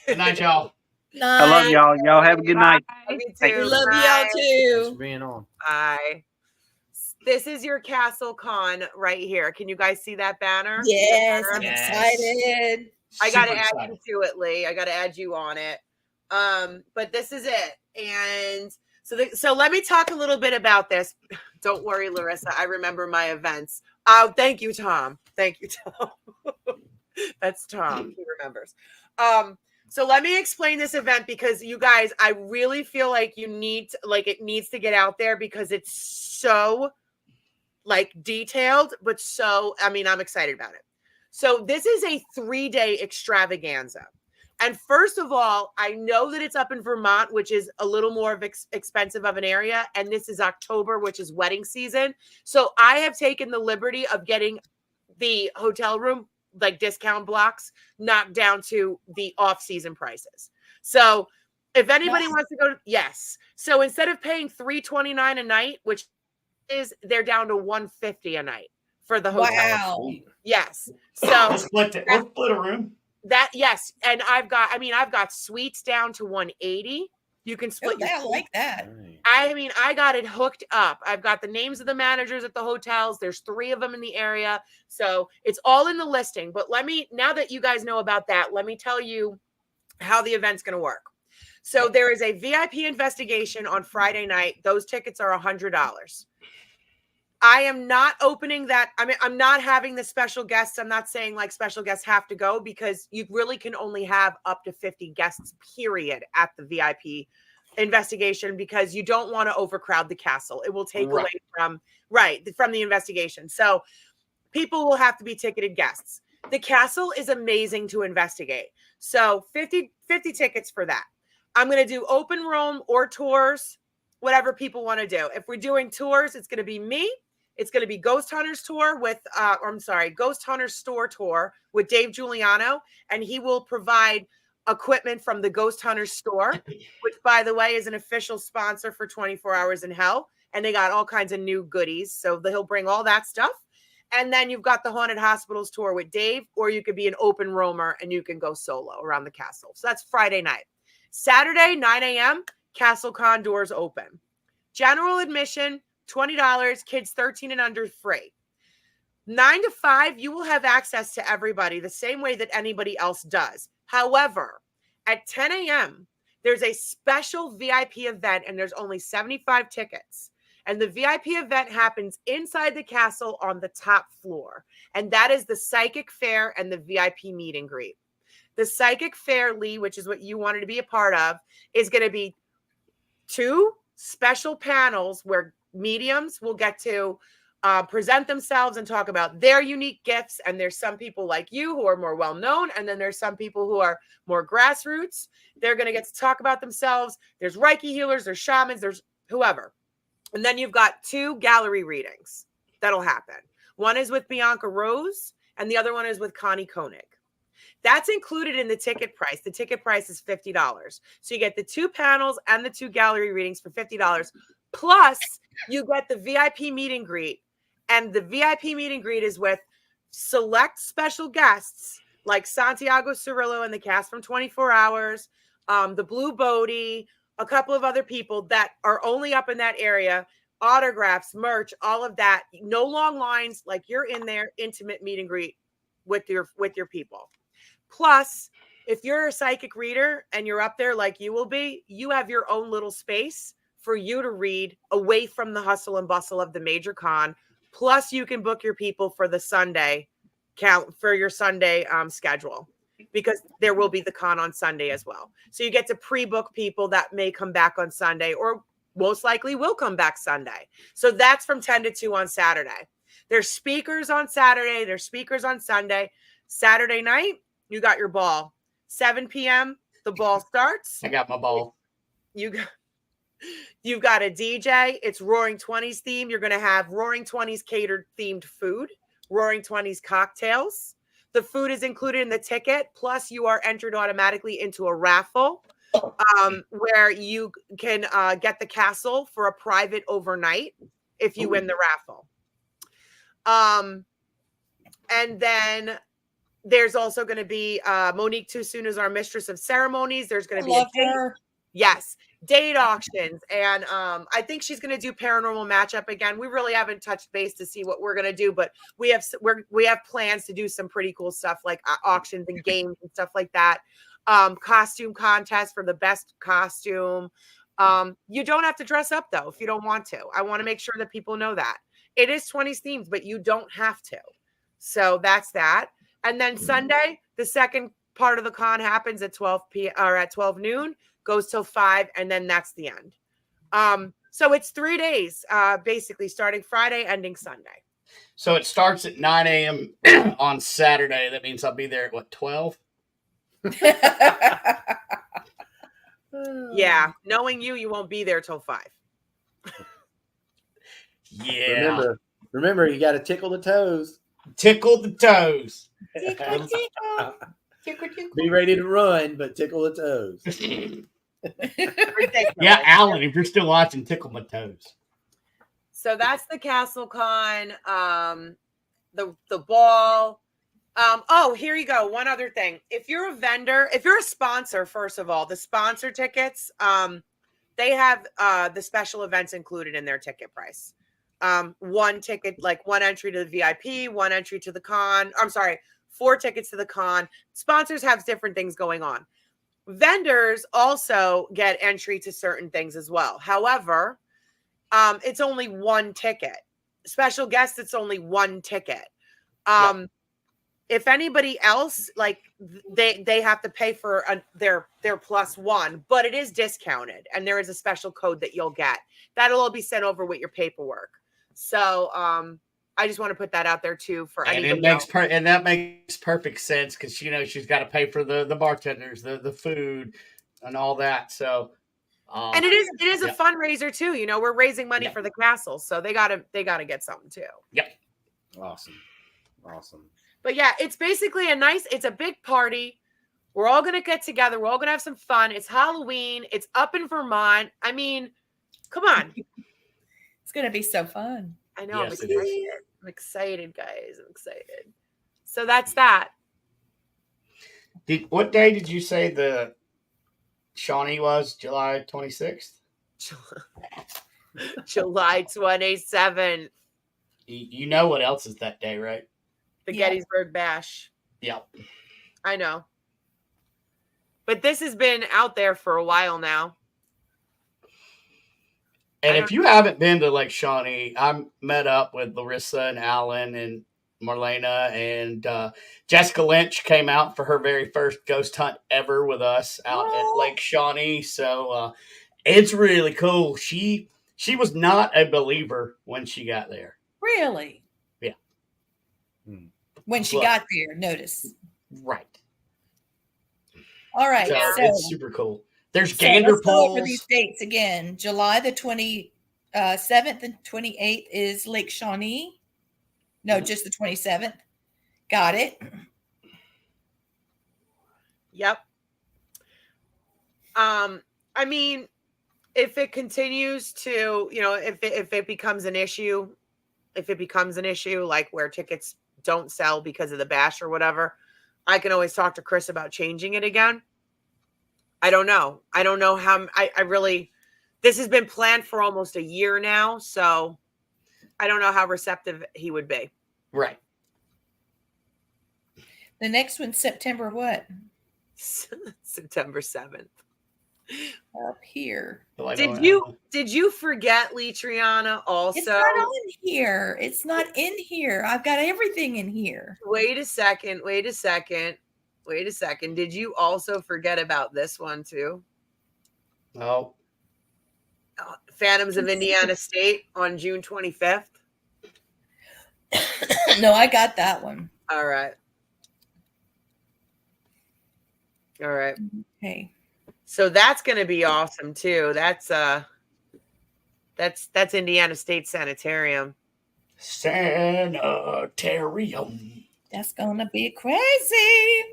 Good night, y'all. Night. I love y'all. Y'all have a good night. Me too. We love y'all too. Thanks for being on. Bye. This is your Castle Con right here. Can you guys see that banner? Yes, I'm excited. I got to add you to it, Lee. I got to add you on it. But this is it. And so let me talk a little bit about this. Don't worry, Larissa. I remember my events. Oh, thank you, Tom. Thank you, Tom. That's Tom. He remembers. So let me explain this event because you guys, I really feel like it needs to get out there because it's so detailed, but I'm excited about it. So this is a 3-day extravaganza. And first of all, I know that it's up in Vermont, which is a little more expensive of an area. And this is October, which is wedding season. So I have taken the liberty of getting the hotel room, discount blocks, knocked down to the off-season prices. So if anybody wants to go, yes. So instead of paying $329 a night, which they're down to $150 a night for the hotel. Wow. Yes. So we'll split a room. That yes, and I've got suites down to $180. You can split. I like that. I got it hooked up. I've got the names of the managers at the hotels. There's 3 of them in the area, so it's all in the listing. But now that you guys know about that, let me tell you how the event's going to work. So there is a VIP investigation on Friday night. Those tickets are $100. I am not opening that. I'm not having the special guests. I'm not saying special guests have to go because you really can only have up to 50 guests, period, at the VIP investigation because you don't want to overcrowd the castle. It will take away from the investigation. So people will have to be ticketed guests. The castle is amazing to investigate. So 50 tickets for that. I'm going to do open room or tours, whatever people want to do. If we're doing tours, it's going to be me. It's going to be Ghost Hunters tour Ghost Hunters store tour with Dave Giuliano, and he will provide equipment from the Ghost Hunters store, which, by the way, is an official sponsor for 24 Hours in Hell, and they got all kinds of new goodies. So he'll bring all that stuff. And then you've got the Haunted Hospitals tour with Dave, or you could be an open roamer and you can go solo around the castle. So that's Friday night. Saturday, 9 a.m., Castle Con doors open. General admission, $20, kids 13 and under free. 9 to 5, you will have access to everybody the same way that anybody else does. However, at 10 a.m., there's a special VIP event and there's only 75 tickets. And the VIP event happens inside the castle on the top floor. And that is the psychic fair and the VIP meet and greet. The psychic fair, Lee, which is what you wanted to be a part of, is going to be 2 special panels where mediums will get to present themselves and talk about their unique gifts. And there's some people like you who are more well-known. And then there's some people who are more grassroots. They're going to get to talk about themselves. There's Reiki healers, there's shamans, there's whoever. And then you've got 2 gallery readings that'll happen. One is with Bianca Rose and the other one is with Connie Koenig. That's included in the ticket price. The ticket price is $50. So you get the 2 panels and the 2 gallery readings for $50. Plus you get the VIP meet and greet. And the VIP meet and greet is with select special guests like Santiago Cirillo and the cast from 24 Hours, the Blue Bodie, a couple of other people that are only up in that area, autographs, merch, all of that. No long lines, like you're in there, intimate meet and greet with your people. Plus, if you're a psychic reader and you're up there like you will be, you have your own little space for you to read away from the hustle and bustle of the major con. Plus, you can book your people for the Sunday for your Sunday schedule, because there will be the con on Sunday as well. So you get to pre-book people that may come back on Sunday or most likely will come back Sunday. So that's from 10 to 2 on Saturday. There's speakers on Saturday. There's speakers on Sunday. Saturday night, you got your ball. 7 p.m., the ball starts. I got my ball. You've got a DJ. It's Roaring 20s theme. You're going to have Roaring 20s catered themed food, Roaring 20s cocktails. The food is included in the ticket. Plus, you are entered automatically into a raffle where you can get the castle for a private overnight if you win the raffle. And then there's also going to be Monique Tusun is our mistress of ceremonies. There's going to be date auctions. And I think she's going to do paranormal matchup again. We really haven't touched base to see what we're going to do, but we have plans to do some pretty cool stuff like auctions and games and stuff like that. Costume contest for the best costume. You don't have to dress up though if you don't want to. I want to make sure that people know that. It is 20s themes, but you don't have to. So that's that. And then Sunday, the second part of the con happens at 12 noon, goes till 5, and then that's the end. So it's 3 days, basically starting Friday, ending Sunday. So it starts at 9 a.m. on Saturday. That means I'll be there at 12? Yeah. Knowing you won't be there till 5. Yeah. Remember, you got to tickle the toes. Tickle the toes. Tickle, tickle. Tickle, tickle. Be ready to run, but tickle the toes. Yeah, Alan, if you're still watching, tickle my toes. So that's the Castle Con, the ball. Oh, here you go. One other thing. If you're a vendor, if you're a sponsor, first of all, the sponsor tickets, they have the special events included in their ticket price. One ticket, like one entry to the VIP, one entry to the con. I'm sorry, 4 tickets to the con. Sponsors have different things going on. Vendors also get entry to certain things as well. However, it's only 1 ticket. Special guests, it's only 1 ticket. If anybody else, like they have to pay for their +1, but it is discounted, and there is a special code that you'll get. That'll all be sent over with your paperwork. So I just want to put that out there too for anybody. And that makes perfect sense because she's got to pay for the bartenders, the food, and all that. So and it is a fundraiser too. We're raising money for the castle, so they gotta get something too. Yep. Awesome. But yeah, it's basically it's a big party. We're all going to get together. We're all going to have some fun. It's Halloween. It's up in Vermont. I mean, come on. It's going to be so fun. I know. Yes, I'm excited, guys. I'm excited. So that's that. What day did you say the Shawnee was? July 26th? July 27th. You know what else is that day, right? The Gettysburg Bash. Yep. I know. But this has been out there for a while now. And if you haven't been to Lake Shawnee, I met up with Larissa and Alan and Marlena, and Jessica Lynch came out for her very first ghost hunt ever with us out at Lake Shawnee. So it's really cool. She was not a believer when she got there. Really? Yeah. When she But- got there, notice. Right. All right. So, So it's super cool. There's so gander let's go over pools. these dates again. July the 27th and 28th is Lake Shawnee. No, just the 27th. Got it. Yep. I mean, if it continues to, if it becomes an issue, like where tickets don't sell because of the bash or whatever, I can always talk to Chris about changing it again. I don't know how I really, this has been planned for almost a year now, so I don't know how receptive he would be. Right. The next one's September what? September 7th. Up here. Did you forget Lee Triana also? It's not on here. It's not in here. I've got everything in here. Wait a second. Did you also forget about this one too? Oh. Phantoms of Indiana State on June 25th. No, I got that one. All right. Okay. So that's going to be awesome too. That's Indiana State Sanitarium. Sanitarium. That's going to be crazy.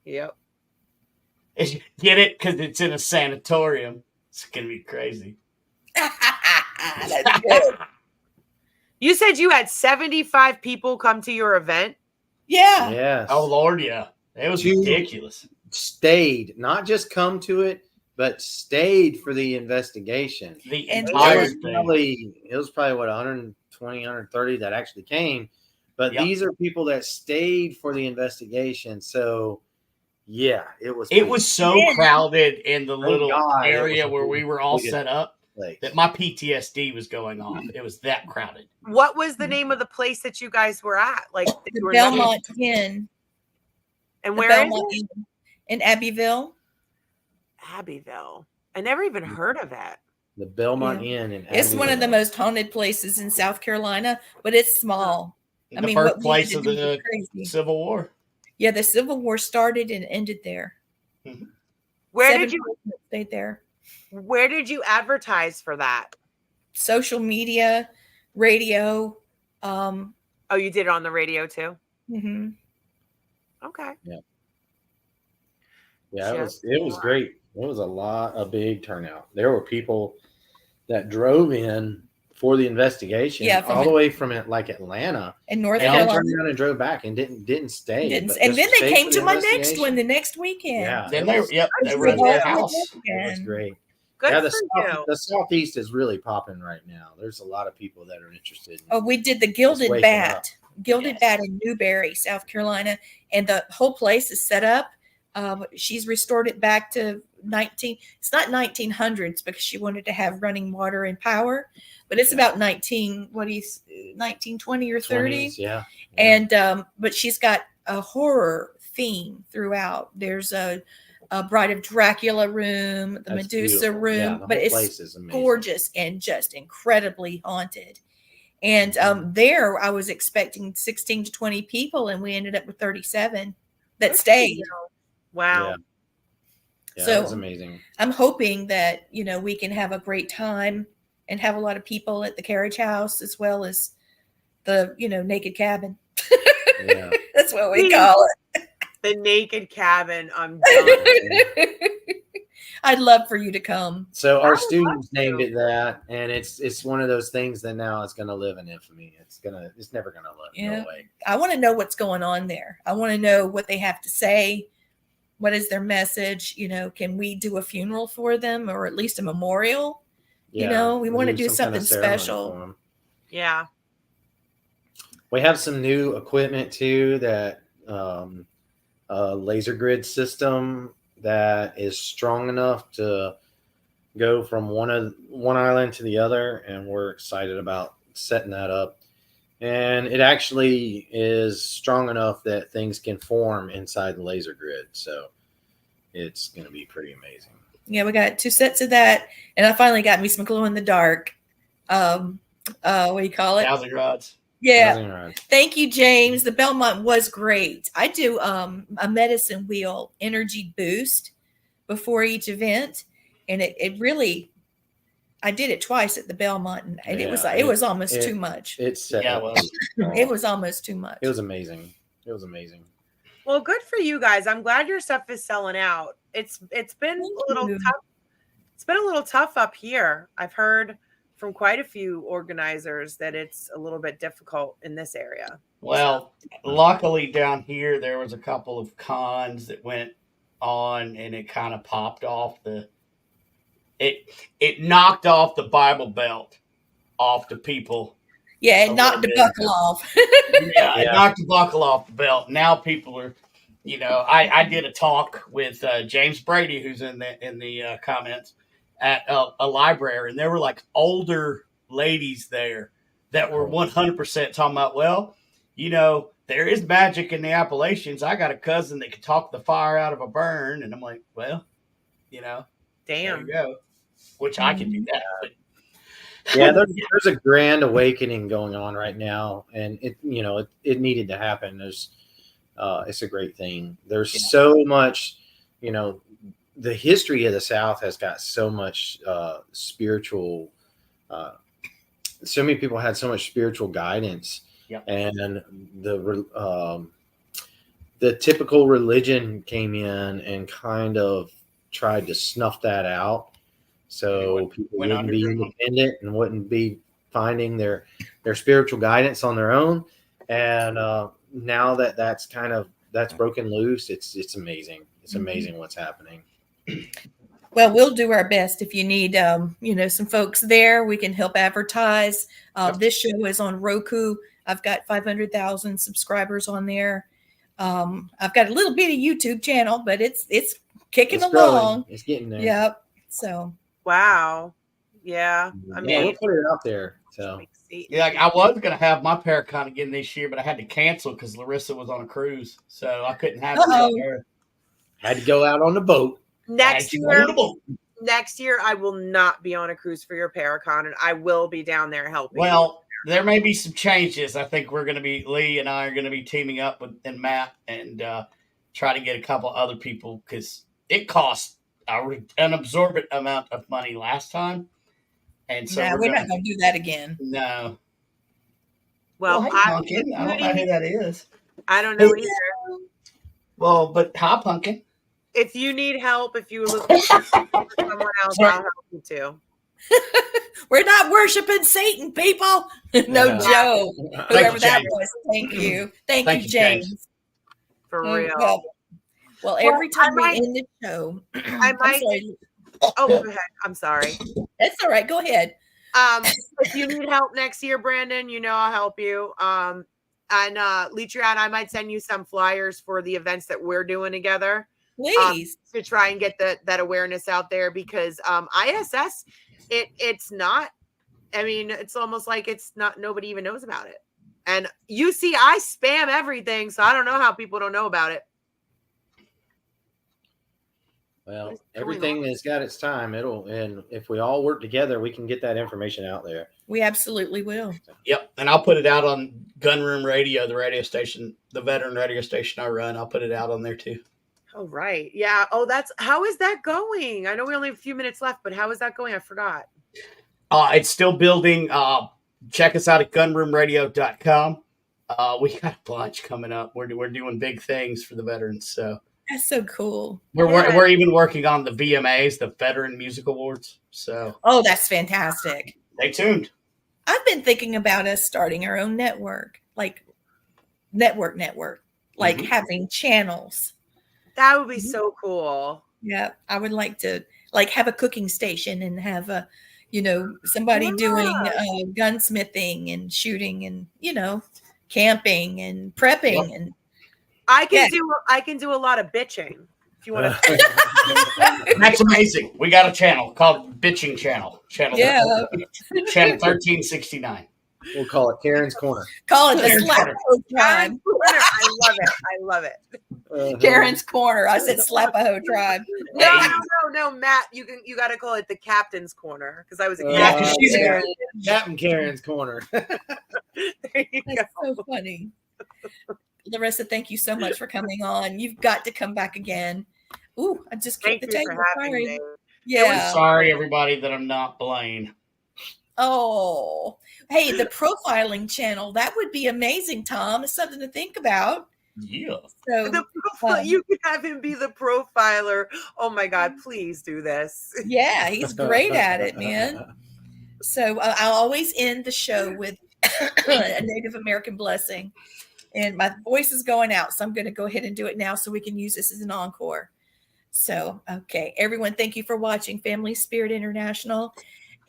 Yep. Get it? Because it's in a sanatorium. It's going to be crazy. That's good. You said you had 75 people come to your event? Yeah. Yes. Oh, Lord, yeah. It was ridiculous. Stayed, not just come to it, but stayed for the investigation. The entire thing. It was probably what 120, 130 that actually came. But Yep. these are people that stayed for the investigation. So yeah, it was so crowded in the little area where we were all really set up that my PTSD was going off. It was that crowded. What was the name of the place that you guys were at? Like The Belmont Inn. And The where Belmont is it? Inn in Abbeville. Abbeville. I never even heard of that. The Belmont Inn in It's one of the most haunted places in South Carolina, but it's small. The birthplace of the Civil War. Yeah, the Civil War started and ended there. Mm-hmm. Where did you stayed there? Where did you advertise for that? Social media, radio. Oh, you did it on the radio too? Mm-hmm. Okay. Yeah. Yeah, it was great. It was a big turnout. There were people that drove in for the investigation, all the way from like Atlanta in North Carolina, turned around and drove back and didn't stay. And then they came to my next one the next weekend. Yeah, then they were at their house. It was great. Good yeah, for the Southeast is really popping right now. There's a lot of people that are interested. Oh, we did the Gilded Bat in Newberry, South Carolina, and the whole place is set up. She's restored it back to it's not 1900s because she wanted to have running water and power, but it's about 1920 or 30. 20s, yeah. And but she's got a horror theme throughout. There's a Bride of Dracula room, the Medusa room, but it's gorgeous and just incredibly haunted. And there I was expecting 16 to 20 people, and we ended up with 37 that stayed. Wow. Yeah, So that was amazing. I'm hoping that, we can have a great time and have a lot of people at the carriage house as well as the, naked cabin. Yeah. That's what we call it. The naked cabin. I'm done. I'd love for you to come. So our students named it that, and it's one of those things that now it's going to live in infamy. It's never going to go away. I want to know what's going on there. I want to know what they have to say. What is their message? Can we do a funeral for them or at least a memorial? Yeah, we want to do something special. Yeah. We have some new equipment too that laser grid system that is strong enough to go from one island to the other, and we're excited about setting that up. And it actually is strong enough that things can form inside the laser grid. So it's going to be pretty amazing. Yeah, we got 2 sets of that. And I finally got me some glow in the dark what do you call it? Housing rods. Yeah. Thank you, James. The Belmont was great. I do a medicine wheel energy boost before each event, and it really. I did it twice at the Belmont, and it was almost too much. It was almost too much. It was amazing. It was amazing. Well, good for you guys. I'm glad your stuff is selling out. It's been a little tough. It's been a little tough up here. I've heard from quite a few organizers that it's a little bit difficult in this area. Well, luckily down here there was a couple of cons that went on, and it kind of popped off it knocked off the Bible Belt off the people. Yeah, it knocked the buckle off. It knocked the buckle off the belt. Now people are, I did a talk with James Brady, who's in the comments, at a library, and there were like older ladies there that were 100% talking about, well, there is magic in the Appalachians. I got a cousin that can talk the fire out of a burn, and I'm like, well, damn, there you go. Which I can do that. But. Yeah, there's a grand awakening going on right now, and it needed to happen. It's a great thing. There's so much, the history of the South has got so much spiritual. So many people had so much spiritual guidance, and the typical religion came in and kind of tried to snuff that out. So people wouldn't be independent and wouldn't be finding their spiritual guidance on their own. And now that's broken loose, it's amazing. It's amazing what's happening. Well, we'll do our best. If you need, some folks there, we can help advertise. This show is on Roku. I've got 500,000 subscribers on there. I've got a little bit of YouTube channel, but it's kicking along. Growing. It's getting there. Yep. So. Wow. Yeah. I mean, we'll put it out there. So. Yeah, I was going to have my Paracon again this year, but I had to cancel because Larissa was on a cruise, so I couldn't have it out there. Had to go out on the boat. Next year, I will not be on a cruise for your Paracon, and I will be down there helping. Well, there may be some changes. I think Lee and I are going to be teaming up with Matt and try to get a couple other people, because it cost an absorbent amount of money last time. And so we're not going to do that again. No. Well, I don't know who that is. I don't know either. Well, but hi, Pumpkin. If you need help, if you look for someone else, I'll help you too. We're not worshiping Satan, people. No, Joe. Whoever that was. Thank you. Thank you, James. For real. Well, every time we end the show, I might. Oh, go ahead. I'm sorry. That's all right. Go ahead. If you need help next year, Brandon, I'll help you. And Leatrian, I might send you some flyers for the events that we're doing together. Please. To try and get that awareness out there, because ISS, it's not. I mean, it's almost like it's not. Nobody even knows about it. And you see, I spam everything, so I don't know how people don't know about it. Well, everything has got its time. And if we all work together, we can get that information out there. We absolutely will. Yep. And I'll put it out on Gunroom Radio, the radio station, the veteran radio station I run. I'll put it out on there too. Oh, right. Yeah. Oh, how is that going? I know we only have a few minutes left, but how is that going? I forgot. It's still building. Check us out at gunroomradio.com. We got a bunch coming up. We're doing big things for the veterans. So. That's so cool. We're even working on the VMAs, the Veteran Music Awards. So. Oh, that's fantastic. Stay tuned. I've been thinking about us starting our own network, like network, like having channels. That would be so cool. Yeah, I would like to have a cooking station and have somebody doing gunsmithing and shooting and camping and prepping and. I can do a lot of bitching if you want to. That's amazing. We got a channel called Bitching Channel. Channel 1369. We'll call it Karen's Corner. Call it the slap time. I love it. Karen's Corner. I said Slapaho Tribe. No, Matt. You got to call it the Captain's Corner because I was she's Captain Karen's Corner. There you That's so funny. Larissa, thank you so much for coming on. You've got to come back again. Ooh, I just kicked the table. Sorry. Yeah. Sorry, everybody, that I'm not Blaine. Oh, hey, the profiling channel. That would be amazing, Tom. It's something to think about. Yeah. So you could have him be the profiler. Oh my God, please do this. Yeah, he's great at it, man. So I'll always end the show with a Native American blessing. And my voice is going out, so I'm going to go ahead and do it now so we can use this as an encore. So, okay, everyone, thank you for watching Family Spirit International.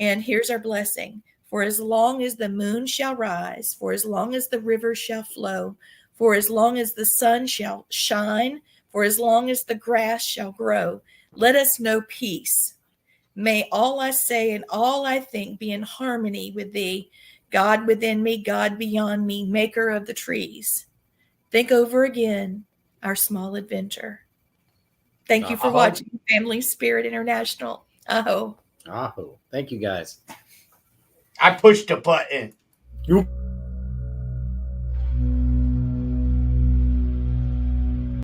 And here's our blessing. For as long as the moon shall rise, for as long as the rivers shall flow, for as long as the sun shall shine, for as long as the grass shall grow, let us know peace. May all I say and all I think be in harmony with thee, God within me, God beyond me, maker of the trees. Think over again our small adventure. Thank you for watching Family Spirit International. Aho. Aho. Thank you, guys. I pushed a button. You.